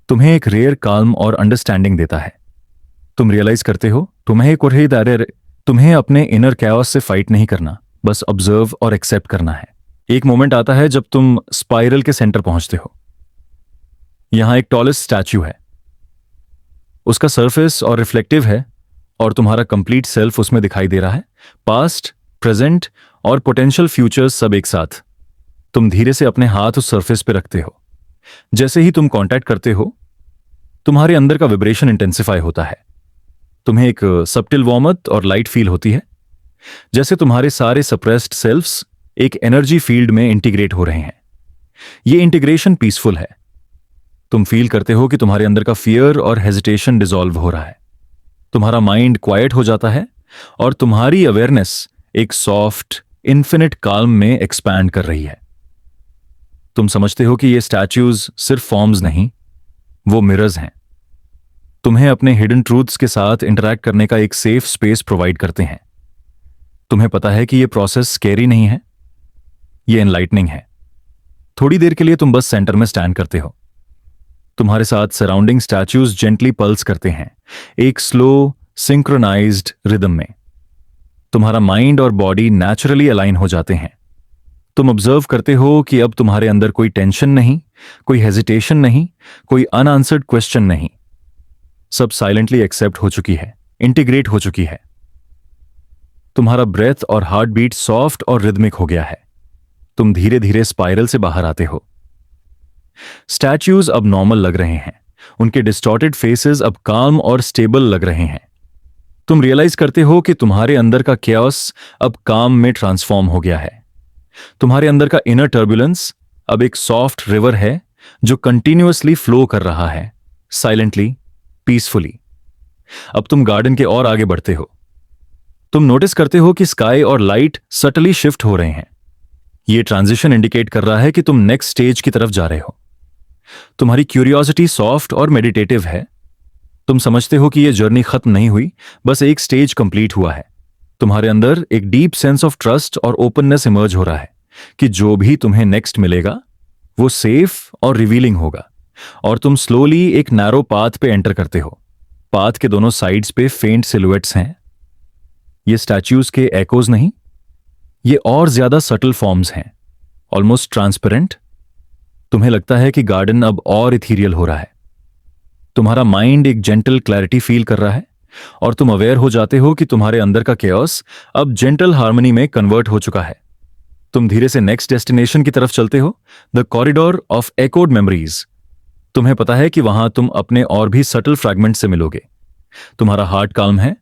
तुम्हें एक रेयर काल्म और अंडरस्टैंडिंग देता है। तुम रियलाइज करते हो तुम्हें अपने इनर कैओस से फाइट नहीं करना, बस ऑब्जर्व और एक्सेप्ट करना है। एक मोमेंट आता है जब तुम स्पाइरल के सेंटर पहुंचते हो। यहां एक टॉलेस्ट स्टैच्यू है। उसका सरफेस और रिफ्लेक्टिव है और तुम्हारा कंप्लीट सेल्फ उसमें दिखाई दे रहा है। पास्ट, प्रेजेंट और पोटेंशियल फ्यूचर्स सब एक साथ। तुम धीरे से अपने हाथ उस सरफेस पे रखते हो। जैसे ही तुम कांटेक्ट करते हो, तुम्हारे अंदर का विब्रेशन इंटेंसिफाई होता है। तुम्हें एक सबटिल वार्मथ और लाइट फील होती है, जैसे तुम्हारे सारे सप्रेस्ड सेल्फ्स एक एनर्जी फील्ड में इंटीग्रेट हो रहे हैं। ये इंटीग्रेशन पीसफुल है। तुम फील करते हो कि तुम्हारे अंदर का फियर और हेजिटेशन डिसॉल्व हो रहा है। तुम्हारा माइंड क्वाइट हो जाता है और तुम्हारी अवेयरनेस एक सॉफ्ट इन्फिनिट काल्म में एक्सपैंड कर रही है। तुम समझते हो कि ये स्टैच्यूज सिर्फ फॉर्म्स नहीं, वो मिरर्स हैं। तुम्हें अपने हिडन ट्रूथ्स के साथ इंटरैक्ट करने का एक सेफ स्पेस प्रोवाइड करते हैं। तुम्हें पता है कि ये प्रोसेस स्कैरी नहीं है, ये एनलाइटनिंग है। थोड़ी देर के लिए तुम बस सेंटर में स्टैंड करते हो। तुम्हारे साथ सराउंडिंग स्टैच्यूज जेंटली पल्स करते हैं, एक स्लो सिंक्रोनाइज्ड रिदम में। तुम्हारा माइंड और बॉडी नेचुरली अलाइन हो जाते हैं। तुम ऑब्जर्व करते हो कि अब तुम्हारे अंदर कोई टेंशन नहीं, कोई हेजिटेशन नहीं, कोई अनआंसर्ड क्वेश्चन नहीं। सब साइलेंटली एक्सेप्ट हो चुकी है, इंटीग्रेट हो चुकी है। तुम्हारा ब्रेथ और हार्ट बीट सॉफ्ट और रिदमिक हो गया है। तुम धीरे धीरे स्पाइरल से बाहर आते हो। स्टैच्यूज अब नॉर्मल लग रहे हैं। उनके डिस्टॉर्टेड फेसेस अब काम और स्टेबल लग रहे हैं। तुम रियलाइज करते हो कि तुम्हारे अंदर का कैओस अब काम में ट्रांसफॉर्म हो गया है। तुम्हारे अंदर का इनर टर्बुलेंस अब एक सॉफ्ट रिवर है जो कंटिन्यूअसली फ्लो कर रहा है, साइलेंटली, पीसफुली। अब तुम गार्डन के और आगे बढ़ते हो। तुम नोटिस करते हो कि स्काई और लाइट सटली शिफ्ट हो रहे हैं। यह ट्रांजिशन इंडिकेट कर रहा है कि तुम नेक्स्ट स्टेज की तरफ जा रहे हो। तुम्हारी क्यूरियोसिटी सॉफ्ट और मेडिटेटिव है। तुम समझते हो कि यह जर्नी खत्म नहीं हुई, बस एक स्टेज कंप्लीट हुआ है। तुम्हारे अंदर एक डीप सेंस ऑफ ट्रस्ट और ओपननेस इमर्ज हो रहा है कि जो भी तुम्हें नेक्स्ट मिलेगा वो सेफ और रिवीलिंग होगा। और तुम स्लोली एक नैरो पाथ पे एंटर करते हो। पाथ के दोनों साइड्स पे फेंट सिलुएट्स हैं। ये स्टैच्यूज के एकोज नहीं, ये और ज्यादा सटल फॉर्म्स हैं, ऑलमोस्ट ट्रांसपेरेंट। तुम्हें लगता है कि गार्डन अब और इथीरियल हो रहा है। तुम्हारा माइंड एक जेंटल क्लैरिटी फील कर रहा है और तुम अवेयर हो जाते हो कि तुम्हारे अंदर का केओस अब जेंटल हार्मनी में कन्वर्ट हो चुका है। तुम धीरे से नेक्स्ट डेस्टिनेशन की तरफ चलते हो, the corridor of echoed memories. तुम्हें पता है कि वहां तुम अपने और भी सटल फ्रैगमेंट से मिलोगे। तुम्हारा हार्ट काल्म है,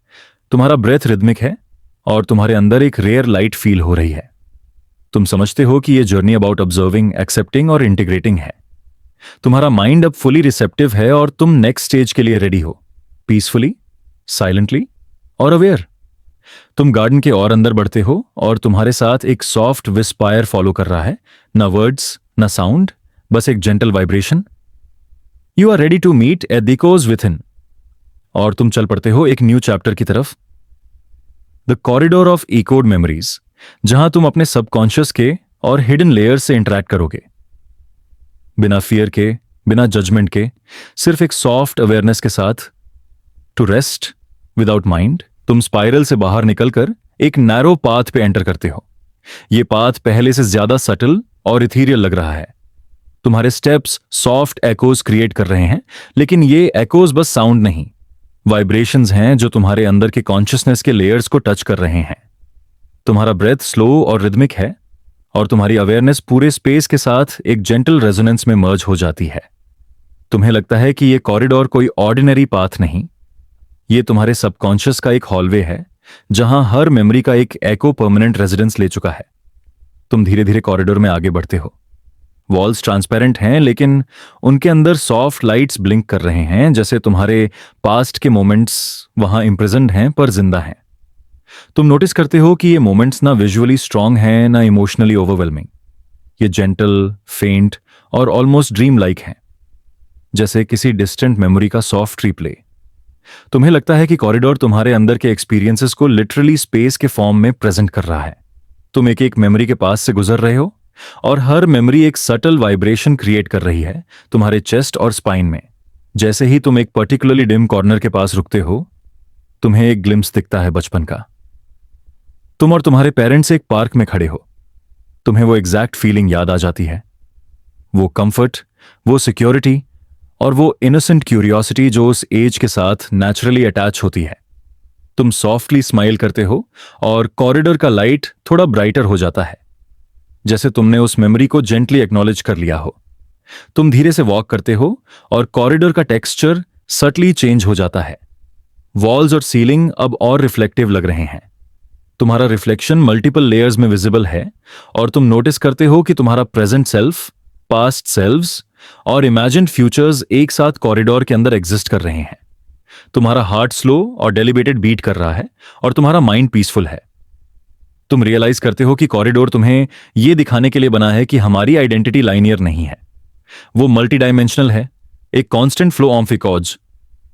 तुम्हारा ब्रेथ रिदमिक है और तुम्हारे अंदर एक रेयर लाइट फील हो रही है। तुम समझते हो कि यह जर्नी अबाउट ऑब्जर्विंग, एक्सेप्टिंग और इंटीग्रेटिंग है। तुम्हारा माइंड अब फुली रिसेप्टिव है और तुम नेक्स्ट स्टेज के लिए रेडी हो, पीसफुली, साइलेंटली और अवेयर। तुम गार्डन के और अंदर बढ़ते हो और तुम्हारे साथ एक सॉफ्ट विस्पायर फॉलो कर रहा है। ना वर्ड्स, ना साउंड, बस एक gentle vibration. You are ready to meet at the echoes within. और तुम चल पड़ते हो एक न्यू चैप्टर की तरफ, the corridor of echoed memories, जहां तुम अपने सबकॉन्शियस के और हिडन लेयर्स से इंटरैक्ट करोगे। बिना फियर के, बिना जजमेंट के, सिर्फ एक सॉफ्ट अवेयरनेस के साथ। टू रेस्ट विदाउट माइंड, तुम स्पाइरल से बाहर निकलकर एक नैरो पाथ पे एंटर करते हो। यह पाथ पहले से ज्यादा सटल और इथीरियल लग रहा है। तुम्हारे स्टेप्स सॉफ्ट एकोज क्रिएट कर रहे हैं, लेकिन ये एकोज बस साउंड नहीं, वाइब्रेशंस हैं जो तुम्हारे अंदर के कॉन्शियसनेस के लेयर्स को टच कर रहे हैं। तुम्हारा ब्रेथ स्लो और रिदमिक है और तुम्हारी अवेयरनेस पूरे स्पेस के साथ एक जेंटल रेजोनेंस में मर्ज हो जाती है। तुम्हें लगता है कि यह कॉरिडोर कोई ऑर्डिनरी पाथ नहीं, ये तुम्हारे सबकॉन्शियस का एक हॉलवे है जहां हर मेमोरी का एक एको परमानेंट रेजिडेंस ले चुका है। तुम धीरे धीरे कॉरिडोर में आगे बढ़ते हो। वॉल्स ट्रांसपेरेंट हैं, लेकिन उनके अंदर सॉफ्ट लाइट्स ब्लिंक कर रहे हैं, जैसे तुम्हारे पास्ट के मोमेंट्स वहां इम्प्रिजन्ड हैं पर जिंदा हैं। तुम नोटिस करते हो कि ये मोमेंट्स ना विजुअली स्ट्रांग हैं, ना इमोशनली ओवरवेलमिंग। ये जेंटल, फेंट और ऑलमोस्ट ड्रीम लाइक हैं, जैसे किसी डिस्टेंट मेमोरी का सॉफ्ट रिप्ले। तुम्हें लगता है कि कॉरिडोर तुम्हारे अंदर के एक्सपीरियंसेस को लिटरली स्पेस के फॉर्म में प्रेजेंट कर रहा है। तुम एक एक मेमोरी के पास से गुजर रहे हो और हर मेमोरी एक सटल वाइब्रेशन क्रिएट कर रही है तुम्हारे चेस्ट और स्पाइन में। जैसे ही तुम एक पर्टिकुलरली डिम कॉर्नर के पास रुकते हो, तुम्हें एक ग्लिम्स दिखता है बचपन का। तुम और तुम्हारे पेरेंट्स एक पार्क में खड़े हो। तुम्हें वो एग्जैक्ट फीलिंग याद आ जाती है, वो कंफर्ट, वो सिक्योरिटी और वो इनोसेंट क्यूरियोसिटी जो उस एज के साथ नेचुरली अटैच होती है। तुम सॉफ्टली स्माइल करते हो और कॉरिडोर का लाइट थोड़ा ब्राइटर हो जाता है, जैसे तुमने उस मेमोरी को जेंटली एक्नॉलेज कर लिया हो। तुम धीरे से वॉक करते हो और कॉरिडोर का टेक्सचर सटली चेंज हो जाता है। वॉल्स और सीलिंग अब और रिफ्लेक्टिव लग रहे हैं। तुम्हारा रिफ्लेक्शन मल्टीपल लेयर्स में विजिबल है और तुम नोटिस करते हो कि तुम्हारा प्रेजेंट सेल्फ, पास्ट सेल्व्स और इमेजिन्ड फ्यूचर्स एक साथ कॉरिडोर के अंदर एग्जिस्ट कर रहे हैं। तुम्हारा हार्ट स्लो और डेलिबरेटेड बीट कर रहा है और तुम्हारा माइंड पीसफुल है। तुम रियलाइज करते हो कि कॉरिडोर तुम्हें यह दिखाने के लिए बना है कि हमारी आइडेंटिटी लाइनियर नहीं है, वो मल्टी डायमेंशनल है, एक कांस्टेंट फ्लो ऑफ इकोज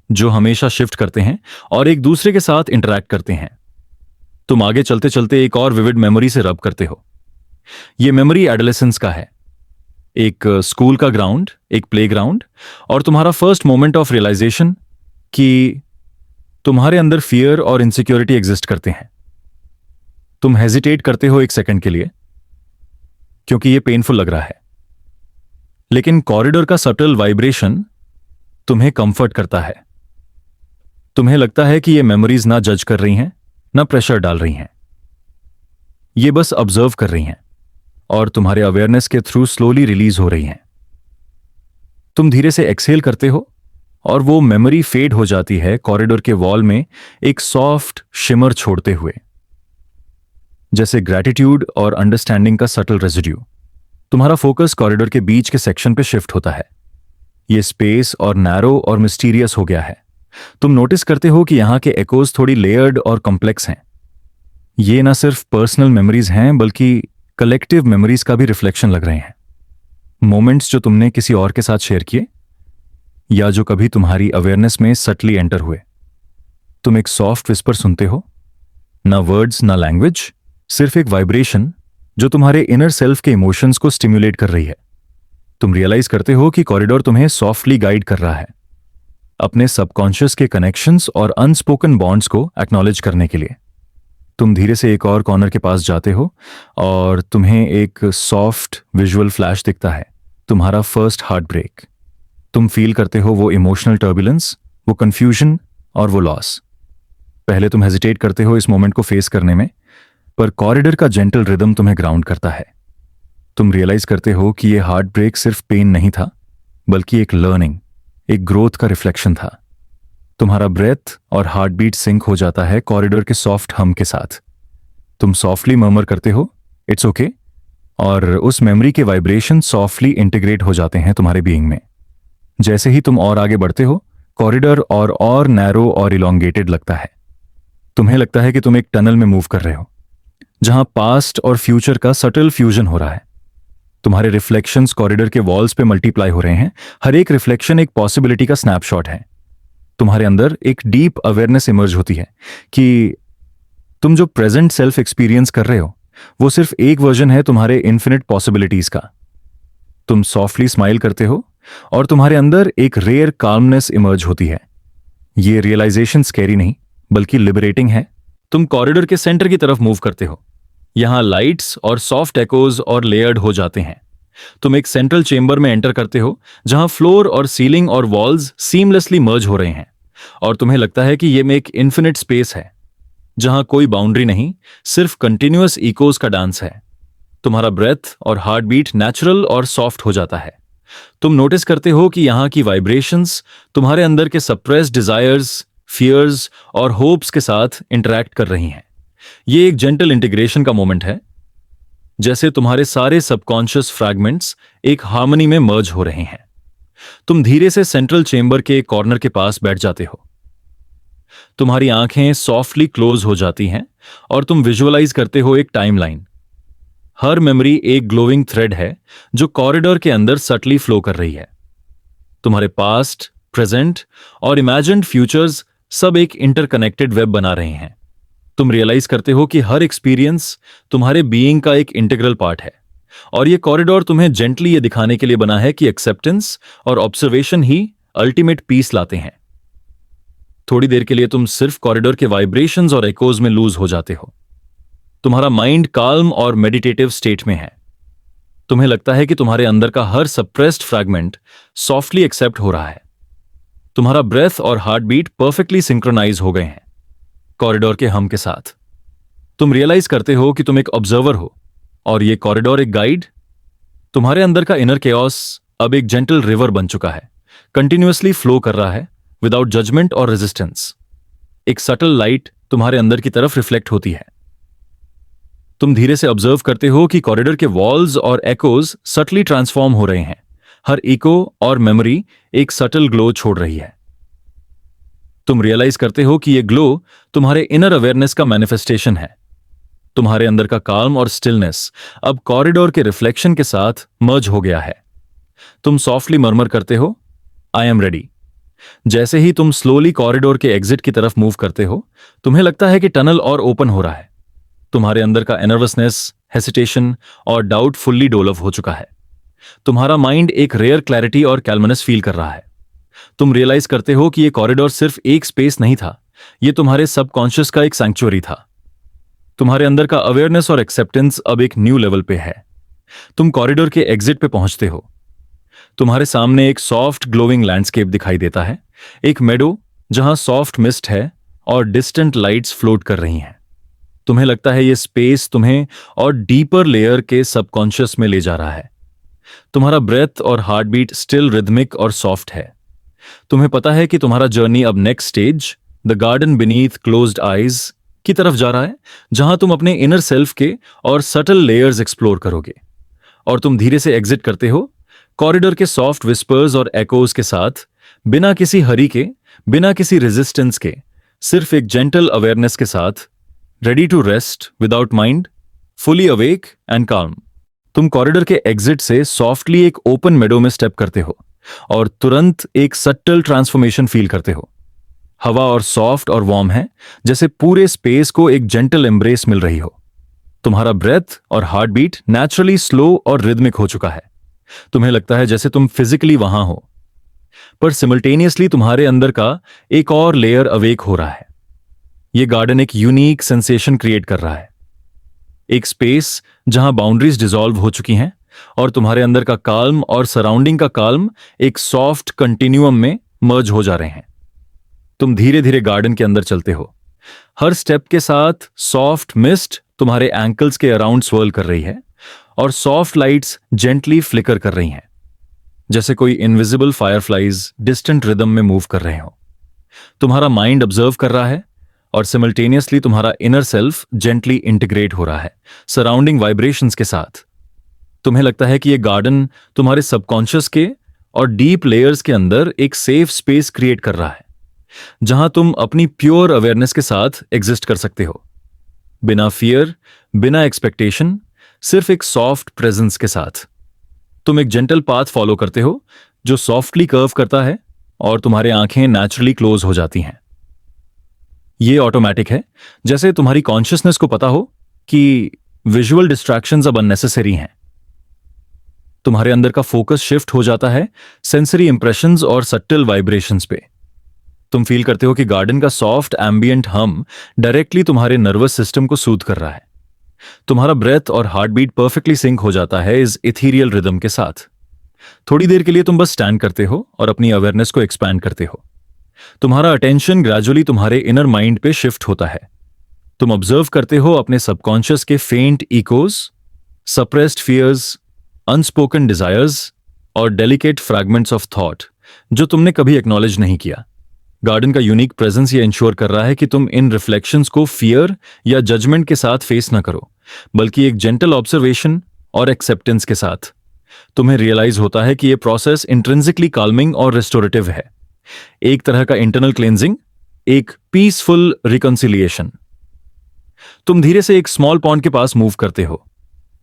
जो हमेशा शिफ्ट करते हैं और एक दूसरे के साथ इंटरैक्ट करते हैं। तुम आगे चलते चलते एक और विविड मेमोरी से रब करते हो। यह मेमोरी एडोलेसेंस का है, एक स्कूल का ग्राउंड, एक प्लेग्राउंड और तुम्हारा फर्स्ट मोमेंट ऑफ रियलाइजेशन कि तुम्हारे अंदर फियर और इनसिक्योरिटी एग्जिस्ट करते हैं। तुम हेजिटेट करते हो एक सेकंड के लिए क्योंकि यह पेनफुल लग रहा है, लेकिन कॉरिडोर का सटल वाइब्रेशन तुम्हें कंफर्ट करता है। तुम्हें लगता है कि ये मेमोरीज ना जज कर रही हैं, ना प्रेशर डाल रही हैं, ये बस ऑब्जर्व कर रही हैं और तुम्हारे अवेयरनेस के थ्रू स्लोली रिलीज हो रही हैं। तुम धीरे से एक्सहेल करते हो और वो मेमोरी फेड हो जाती है कॉरिडोर के वॉल में एक सॉफ्ट शिमर छोड़ते हुए, जैसे ग्रैटिट्यूड और अंडरस्टैंडिंग का सटल रेजिड्यू। तुम्हारा फोकस कॉरिडोर के बीच के सेक्शन पे शिफ्ट होता है। ये स्पेस और नैरो और मिस्टीरियस हो गया है। तुम नोटिस करते हो कि यहां के एकोज थोड़ी लेयर्ड और कॉम्प्लेक्स हैं। ये ना सिर्फ पर्सनल मेमोरीज हैं बल्कि कलेक्टिव मेमोरीज का भी रिफ्लेक्शन लग रहे हैं। मोमेंट्स जो तुमने किसी और के साथ शेयर किए या जो कभी तुम्हारी अवेयरनेस में सटली एंटर हुए। तुम एक सॉफ्ट विस्पर सुनते हो, ना वर्ड्स ना लैंग्वेज, सिर्फ एक वाइब्रेशन जो तुम्हारे इनर सेल्फ के इमोशंस को स्टिम्युलेट कर रही है। तुम रियलाइज करते हो कि कॉरिडोर तुम्हें सॉफ्टली गाइड कर रहा है अपने सबकॉन्शियस के कनेक्शंस और अनस्पोकन बॉन्ड्स को एक्नॉलेज करने के लिए। तुम धीरे से एक और कॉर्नर के पास जाते हो और तुम्हें एक सॉफ्ट विजुअल फ्लैश दिखता है, तुम्हारा फर्स्ट हार्ट ब्रेक। तुम फील करते हो वो इमोशनल टर्बुलेंस, वो कंफ्यूजन और वो लॉस। पहले तुम हेजिटेट करते हो इस मोमेंट को फेस करने में, पर कॉरिडोर का जेंटल रिदम तुम्हें ग्राउंड करता है। तुम रियलाइज करते हो कि ये हार्ट ब्रेक सिर्फ पेन नहीं था बल्कि एक लर्निंग, एक ग्रोथ का रिफ्लेक्शन था। तुम्हारा ब्रेथ और हार्ट बीट सिंक हो जाता है कॉरिडोर के सॉफ्ट हम के साथ। तुम सॉफ्टली मर्मर करते हो इट्स ओके और उस मेमोरी के वाइब्रेशन सॉफ्टली इंटीग्रेट हो जाते हैं तुम्हारे बीइंग में। जैसे ही तुम और आगे बढ़ते हो कॉरिडोर और नैरो और इलोंगेटेड लगता है। तुम्हें लगता है कि तुम एक टनल में मूव कर रहे हो जहां पास्ट और फ्यूचर का सटल फ्यूजन हो रहा है। तुम्हारे रिफ्लेक्शंस कॉरिडोर के वॉल्स पे मल्टीप्लाई हो रहे हैं। हर एक रिफ्लेक्शन एक पॉसिबिलिटी का स्नैपशॉट है। तुम्हारे अंदर एक डीप अवेयरनेस इमर्ज होती है कि तुम जो प्रेजेंट सेल्फ एक्सपीरियंस कर रहे हो वो सिर्फ एक वर्जन है तुम्हारे इन्फिनिट पॉसिबिलिटीज का। तुम सॉफ्टली स्माइल करते हो और तुम्हारे अंदर एक रेयर काल्मनेस इमर्ज होती है। ये रियलाइजेशन स्कैरी नहीं बल्कि लिबरेटिंग है। तुम कॉरिडोर के सेंटर की तरफ मूव करते हो। यहां लाइट्स और सॉफ्ट एकोज और लेयर्ड हो जाते हैं। तुम एक सेंट्रल चेंबर में एंटर करते हो जहां फ्लोर और सीलिंग और वॉल्स सीमलेसली मर्ज हो रहे हैं और तुम्हें लगता है कि यह एक इन्फिनिट स्पेस है जहां कोई बाउंड्री नहीं, सिर्फ कंटिन्यूअस इकोज का डांस है। तुम्हारा ब्रेथ और हार्ट बीट नेचुरल और सॉफ्ट हो जाता है। तुम नोटिस करते हो कि यहां की वाइब्रेशंस तुम्हारे अंदर के सप्रेस्ड डिजायर्स, फियर्स और होप्स के साथ इंटरैक्ट कर रही हैं। ये एक जेंटल इंटीग्रेशन का मोमेंट है, जैसे तुम्हारे सारे सबकॉन्शियस फ्रैगमेंट्स एक हार्मनी में मर्ज हो रहे हैं। तुम धीरे से सेंट्रल चेंबर के कॉर्नर के पास बैठ जाते हो। तुम्हारी आंखें सॉफ्टली क्लोज हो जाती हैं और तुम विजुअलाइज करते हो एक टाइमलाइन। हर मेमोरी एक ग्लोइंग थ्रेड है जो कॉरिडोर के अंदर सटली फ्लो कर रही है। तुम्हारे पास्ट, प्रेजेंट और इमेजिन्ड फ्यूचर्स सब एक इंटरकनेक्टेड वेब बना रहे हैं। तुम रियलाइज करते हो कि हर एक्सपीरियंस तुम्हारे बीइंग का एक इंटीग्रल पार्ट है और ये कॉरिडोर तुम्हें जेंटली ये दिखाने के लिए बना है कि एक्सेप्टेंस और ऑब्जर्वेशन ही अल्टीमेट पीस लाते हैं। थोड़ी देर के लिए तुम सिर्फ कॉरिडोर के वाइब्रेशंस और एकोज में लूज हो जाते हो। तुम्हारा माइंड काल्म और मेडिटेटिव स्टेट में है। तुम्हें लगता है कि तुम्हारे अंदर का हर सप्रेस्ड फ्रैगमेंट सॉफ्टली एक्सेप्ट हो रहा है। तुम्हारा ब्रेथ और हार्ट बीट परफेक्टली सिंक्रोनाइज हो गए हैं। कॉरिडोर के हम के साथ। तुम रियलाइज करते हो कि तुम एक ऑब्जर्वर हो और ये कॉरिडोर एक गाइड। तुम्हारे अंदर का इनर केओस अब एक जेंटल रिवर बन चुका है, कंटिन्यूअसली फ्लो कर रहा है विदाउट जजमेंट और रेजिस्टेंस। एक सटल लाइट तुम्हारे अंदर की तरफ रिफ्लेक्ट होती है। तुम धीरे से ऑब्जर्व करते हो कि कॉरिडोर के वॉल्स और एकोज सटली ट्रांसफॉर्म हो रहे हैं। हर इको और मेमोरी एक सटल ग्लो छोड़ रही है। तुम रियलाइज करते हो कि यह ग्लो तुम्हारे इनर अवेयरनेस का मैनिफेस्टेशन है। तुम्हारे अंदर का काल्म और स्टिलनेस अब कॉरिडोर के रिफ्लेक्शन के साथ मर्ज हो गया है। तुम सॉफ्टली मर्मर करते हो, आई एम रेडी। जैसे ही तुम स्लोली कॉरिडोर के एग्जिट की तरफ मूव करते हो, तुम्हें लगता है कि टनल और ओपन हो रहा है। तुम्हारे अंदर का नर्वसनेस, हेसिटेशन और डाउट फुल्ली डोलव हो चुका है। तुम्हारा माइंड एक रेयर क्लैरिटी और कैल्मनेस फील कर रहा है। तुम रियलाइज करते हो कि यह कॉरिडोर सिर्फ एक स्पेस नहीं था, यह तुम्हारे सबकॉन्शियस का एक सैंक्चुअरी था। तुम्हारे अंदर का अवेयरनेस और एक्सेप्टेंस अब एक न्यू लेवल पे है। तुम कॉरिडोर के एग्जिट पे पहुंचते हो। तुम्हारे सामने एक सॉफ्ट ग्लोइंग लैंडस्केप दिखाई देता है, एक मेडो जहां सॉफ्ट मिस्ट है और डिस्टेंट लाइट्स फ्लोट कर रही हैं। तुम्हें लगता है यह स्पेस तुम्हें और डीपर लेयर के सबकॉन्शियस में ले जा रहा है। तुम्हारा ब्रेथ और हार्ट बीट स्टिल रिदमिक और सॉफ्ट है। तुम्हें पता है कि तुम्हारा जर्नी अब next stage, the garden beneath closed eyes की तरफ जा रहा है, जहां तुम अपने इनर सेल्फ के और सटल लेयर्स एक्सप्लोर करोगे। और तुम धीरे से एग्जिट करते हो कॉरिडोर के सॉफ्ट विस्पर्स और एकोज के साथ, बिना किसी हरी के, बिना किसी रेजिस्टेंस के, सिर्फ एक जेंटल अवेयरनेस के साथ, ready to rest without mind, fully awake and calm. तुम कॉरिडोर के एग्जिट से सॉफ्टली एक ओपन मेडो में स्टेप करते हो और तुरंत एक सटल ट्रांसफॉर्मेशन फील करते हो। हवा और सॉफ्ट और वार्म है, जैसे पूरे स्पेस को एक जेंटल एम्ब्रेस मिल रही हो। तुम्हारा ब्रेथ और हार्ट बीट नेचुरली स्लो और रिदमिक हो चुका है। तुम्हें लगता है जैसे तुम फिजिकली वहां हो, पर सिमल्टेनियसली तुम्हारे अंदर का एक और लेयर अवेक हो रहा है। यह गार्डन एक यूनिक सेंसेशन क्रिएट कर रहा है, एक स्पेस जहां बाउंड्रीज डिसॉल्व हो चुकी हैं और तुम्हारे अंदर का काल्म और सराउंडिंग का काल्म एक सॉफ्ट कंटिन्यूअम में मर्ज हो जा रहे हैं। तुम धीरे धीरे गार्डन के अंदर चलते हो। हर स्टेप के साथ सॉफ्ट मिस्ट तुम्हारे एंकल्स के अराउंड स्वर्ल कर रही है और सॉफ्ट लाइट्स जेंटली फ्लिकर कर रही हैं, जैसे कोई इनविजिबल फायरफ्लाइज डिस्टेंट रिदम में मूव कर रहे हो। तुम्हारा माइंड ऑब्जर्व कर रहा है और सिमल्टेनियसली तुम्हारा इनर सेल्फ जेंटली इंटीग्रेट हो रहा है सराउंडिंग वाइब्रेशंस के साथ। तुम्हें लगता है कि यह गार्डन तुम्हारे सबकॉन्शियस के और डीप लेयर्स के अंदर एक सेफ स्पेस क्रिएट कर रहा है, जहां तुम अपनी प्योर अवेयरनेस के साथ एग्जिस्ट कर सकते हो, बिना फियर, बिना एक्सपेक्टेशन, सिर्फ एक सॉफ्ट प्रेजेंस के साथ। तुम एक जेंटल पाथ फॉलो करते हो जो सॉफ्टली कर्व करता है और तुम्हारी आंखें नेचुरली क्लोज हो जाती हैं। यह ऑटोमेटिक है, जैसे तुम्हारी कॉन्शियसनेस को पता हो कि विजुअल डिस्ट्रैक्शंस अब अननेसेसरी हैं। तुम्हारे अंदर का फोकस शिफ्ट हो जाता है सेंसरी इंप्रेशंस और सटल वाइब्रेशंस पे। तुम फील करते हो कि गार्डन का सॉफ्ट एम्बियंट हम डायरेक्टली तुम्हारे नर्वस सिस्टम को सूद कर रहा है। तुम्हारा ब्रेथ और हार्ट बीट परफेक्टली सिंक हो जाता है इस इथीरियल रिदम के साथ। थोड़ी देर के लिए तुम बस स्टैंड करते हो और अपनी अवेयरनेस को एक्सपैंड करते हो। तुम्हारा अटेंशन ग्रेजुअली तुम्हारे इनर माइंड पे शिफ्ट होता है। तुम ऑब्जर्व करते हो अपने सबकॉन्शियस के faint echoes, suppressed fears, unspoken desires और डेलिकेट फ्रैगमेंट्स ऑफ थॉट जो तुमने कभी एक्नॉलेज नहीं किया। गार्डन का यूनिक प्रेजेंस ये इंश्योर कर रहा है कि तुम इन रिफ्लेक्शंस को फियर या जजमेंट के साथ फेस ना करो, बल्कि एक जेंटल ऑब्जर्वेशन और एक्सेप्टेंस के साथ। तुम्हें रियलाइज होता है कि यह प्रोसेस इंट्रिंसिकली काल्मिंग और रेस्टोरेटिव है, एक तरह का इंटरनल क्लेंजिंग, एक पीसफुल रिकंसिलिएशन। तुम धीरे से एक स्मॉल पॉन्ड के पास मूव करते हो।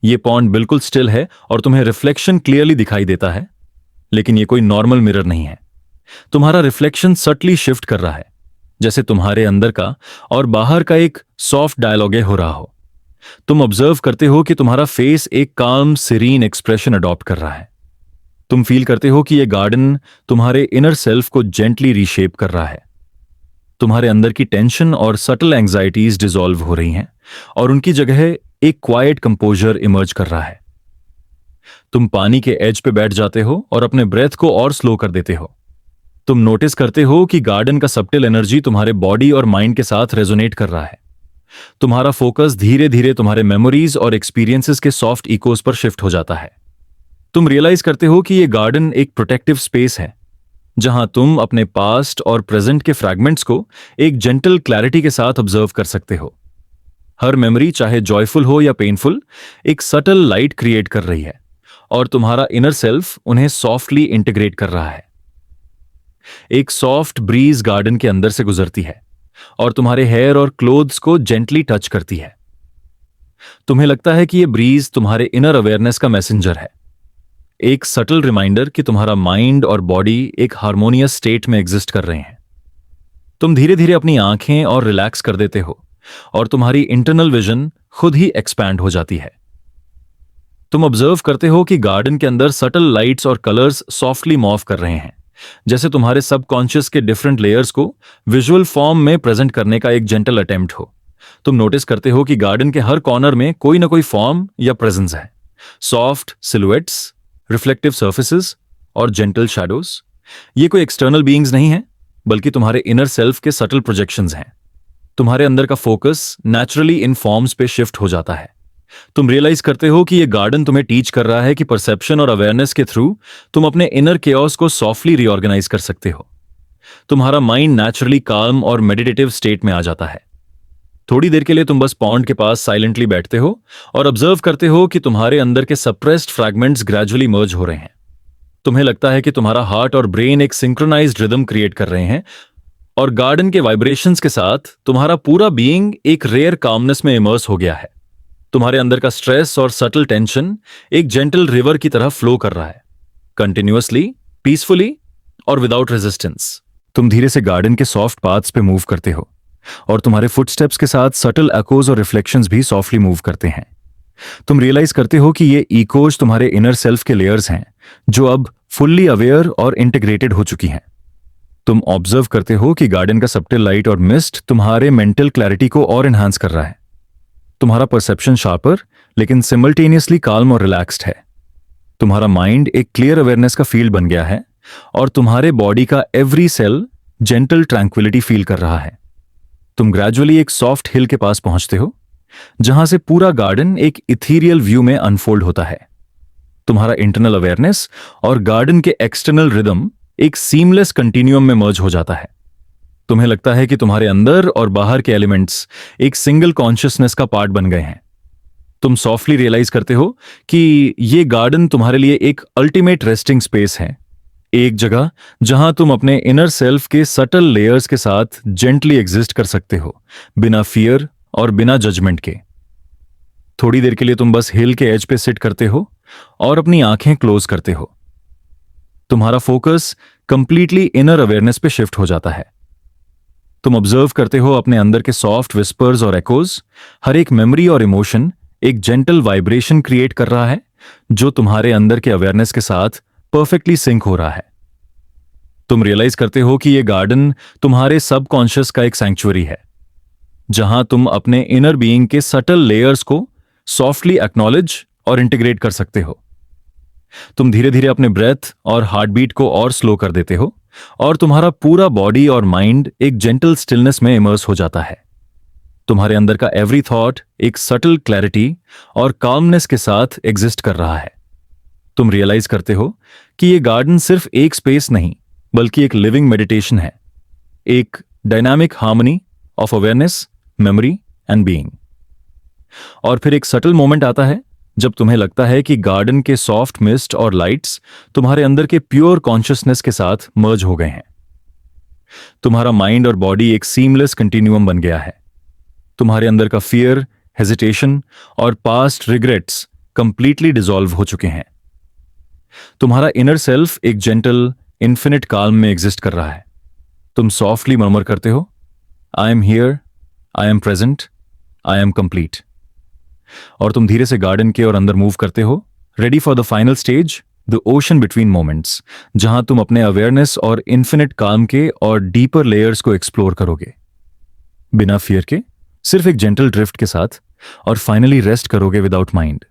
यह पॉन्ड बिल्कुल स्टिल है और तुम्हें रिफ्लेक्शन क्लियरली दिखाई देता है, लेकिन यह कोई नॉर्मल मिरर नहीं है। तुम्हारा रिफ्लेक्शन सटली शिफ्ट कर रहा है, जैसे तुम्हारे अंदर का और बाहर का एक सॉफ्ट डायलॉग हो रहा हो। तुम ऑब्जर्व करते हो कि तुम्हारा फेस एक काम सीरीन एक्सप्रेशन अडॉप्ट कर रहा है। तुम फील करते हो कि यह गार्डन तुम्हारे इनर सेल्फ को जेंटली रीशेप कर रहा है। तुम्हारे अंदर की टेंशन और सटल एंजाइटीज डिसॉल्व हो रही हैं और उनकी जगह एक क्वाइट कंपोजर इमर्ज कर रहा है। तुम पानी के एज पे बैठ जाते हो और अपने ब्रेथ को और स्लो कर देते हो। तुम नोटिस करते हो कि गार्डन का सबटिल एनर्जी तुम्हारे बॉडी और माइंड के साथ रेजोनेट कर रहा है। तुम्हारा फोकस धीरे धीरे तुम्हारे मेमोरीज और एक्सपीरियंसेस के सॉफ्ट इकोस पर शिफ्ट हो जाता है। तुम रियलाइज करते हो कि यह गार्डन एक प्रोटेक्टिव स्पेस है, जहां तुम अपने पास्ट और प्रेजेंट के फ्रैगमेंट्स को एक जेंटल क्लैरिटी के साथ ऑब्जर्व कर सकते हो। हर मेमोरी, चाहे जॉयफुल हो या पेनफुल, एक सटल लाइट क्रिएट कर रही है और तुम्हारा इनर सेल्फ उन्हें सॉफ्टली इंटीग्रेट कर रहा है। एक सॉफ्ट ब्रीज गार्डन के अंदर से गुजरती है और तुम्हारे हेयर और क्लोथ्स को जेंटली टच करती है। तुम्हें लगता है कि यह ब्रीज तुम्हारे इनर अवेयरनेस का मैसेंजर है, एक सटल रिमाइंडर कि तुम्हारा माइंड और बॉडी एक हार्मोनियस स्टेट में एग्जिस्ट कर रहे हैं। तुम धीरे धीरे अपनी आंखें और रिलैक्स कर देते हो और तुम्हारी इंटरनल विजन खुद ही एक्सपैंड हो जाती है। तुम ऑब्जर्व करते हो कि गार्डन के अंदर सटल लाइट्स और कलर्स सॉफ्टली मूव कर रहे हैं, जैसे तुम्हारे सबकॉन्शियस के डिफरेंट लेयर्स को विजुअल फॉर्म में प्रेजेंट करने का एक जेंटल अटेम्प्ट हो। तुम नोटिस करते हो कि गार्डन के हर कॉर्नर में कोई ना कोई फॉर्म या प्रेजेंस है। सॉफ्ट सिलुएट्स, रिफ्लेक्टिव सर्फेसेस और जेंटल शैडोज। ये कोई एक्सटर्नल बीइंग्स नहीं है, बल्कि तुम्हारे इनर सेल्फ के सटल प्रोजेक्शंस हैं। तुम्हारे अंदर का फोकस नेचुरली इन फॉर्म्स पे शिफ्ट हो जाता है। तुम रियलाइज करते हो कि ये गार्डन तुम्हें टीच कर रहा है कि परसेप्शन और अवेयरनेस के थ्रू तुम अपने इनर केओस को सॉफ्टली रीऑर्गेनाइज कर सकते हो। तुम्हारा माइंड नेचुरली काल्म और मेडिटेटिव स्टेट में आ जाता है। थोड़ी देर के लिए तुम बस पॉन्ड के पास साइलेंटली बैठते हो और ऑब्जर्व करते हो कि तुम्हारे अंदर के सप्रेस्ड फ्रैगमेंट्स ग्रेजुअली मर्ज हो रहे हैं। तुम्हें लगता है कि तुम्हारा हार्ट और ब्रेन एक सिंक्रोनाइज्ड रिदम क्रिएट कर रहे हैं और गार्डन के वाइब्रेशंस के साथ तुम्हारा पूरा बीइंग एक रेयर कामनेस में इमर्स हो गया है। तुम्हारे अंदर का स्ट्रेस और सटल टेंशन एक जेंटल रिवर की तरह फ्लो कर रहा है, कंटिन्यूअसली, पीसफुली और विदाउट रेजिस्टेंस। तुम धीरे से गार्डन के सॉफ्ट पाथ्स पे मूव करते हो और तुम्हारे फुटस्टेप्स के साथ सटल एकोज और रिफ्लेक्शंस भी सॉफ्टली मूव करते हैं। तुम रियलाइज करते हो कि ये इकोज तुम्हारे इनर सेल्फ के लेयर्स हैं, जो अब फुल्ली अवेयर और इंटीग्रेटेड हो चुकी हैं। तुम ऑब्जर्व करते हो कि गार्डन का सबटिल लाइट और मिस्ट तुम्हारे मेंटल क्लैरिटी को और एनहांस कर रहा है। तुम्हारा परसेप्शन शार्पर लेकिन सिमल्टेनियसली काल्म और रिलैक्स्ड है। तुम्हारा माइंड एक क्लियर अवेयरनेस का फील्ड बन गया है और तुम्हारे बॉडी का every cell gentle tranquillity feel कर रहा है। तुम ग्रेजुअली एक सॉफ्ट हिल के पास पहुंचते हो, जहां से पूरा गार्डन एक इथीरियल व्यू में अनफोल्ड होता है। तुम्हारा इंटरनल अवेयरनेस और गार्डन के एक्सटर्नल रिदम एक सीमलेस कंटिन्यूअम में मर्ज हो जाता है। तुम्हें लगता है कि तुम्हारे अंदर और बाहर के एलिमेंट्स एक सिंगल कॉन्शियसनेस का पार्ट बन गए हैं। तुम सॉफ्टली रियलाइज करते हो कि ये गार्डन तुम्हारे लिए एक अल्टीमेट रेस्टिंग स्पेस है, एक जगह जहां तुम अपने इनर सेल्फ के सटल लेयर्स के साथ जेंटली एग्जिस्ट कर सकते हो, बिना फियर और बिना जजमेंट के। थोड़ी देर के लिए तुम बस हिल के एज पे सिट करते हो और अपनी आंखें क्लोज करते हो। तुम्हारा फोकस कंप्लीटली इनर अवेयरनेस पे शिफ्ट हो जाता है। तुम ऑब्जर्व करते हो अपने अंदर के सॉफ्ट विस्पर्स और एकोज। हर एक मेमोरी और इमोशन एक जेंटल वाइब्रेशन क्रिएट कर रहा है, जो तुम्हारे अंदर के अवेयरनेस के साथ परफेक्टली सिंक हो रहा है। तुम रियलाइज करते हो कि यह गार्डन तुम्हारे सबकॉन्शियस का एक सैंक्चुअरी है, जहां तुम अपने इनर बीइंग के सटल लेयर्स को सॉफ्टली एक्नॉलेज और इंटीग्रेट कर सकते हो। तुम धीरे धीरे अपने ब्रेथ और हार्टबीट को और स्लो कर देते हो और तुम्हारा पूरा बॉडी और माइंड एक जेंटल स्टिलनेस में इमर्स हो जाता है। तुम्हारे अंदर का एवरी थॉट एक सटल क्लैरिटी और काल्मनेस के साथ एग्जिस्ट कर रहा है। तुम रियलाइज करते हो कि यह गार्डन सिर्फ एक स्पेस नहीं, बल्कि एक लिविंग मेडिटेशन है, एक dynamic harmony of awareness, memory and being. और फिर एक सटल मोमेंट आता है जब तुम्हें लगता है कि गार्डन के सॉफ्ट मिस्ट और लाइट्स तुम्हारे अंदर के प्योर कॉन्शियसनेस के साथ मर्ज हो गए हैं। तुम्हारा माइंड और बॉडी एक सीमलेस कंटिन्यूअम बन गया है। तुम्हारे अंदर का फियर, हेजिटेशन और पास्ट रिग्रेट्स कंप्लीटली डिसॉल्व हो चुके हैं। तुम्हारा इनर सेल्फ एक जेंटल, इन्फिनिट काल्म में एग्जिस्ट कर रहा है। तुम सॉफ्टली मर्मर करते हो, I am here, I am present, I am complete. और तुम धीरे से गार्डन के और अंदर मूव करते हो, ready for the final stage, the ocean between moments, जहां तुम अपने अवेयरनेस और इन्फिनिट काल्म के और डीपर लेयर्स को एक्सप्लोर करोगे, बिना फियर के, सिर्फ एक जेंटल ड्रिफ्ट के साथ, और फाइनली रेस्ट करोगे विदाउट माइंड।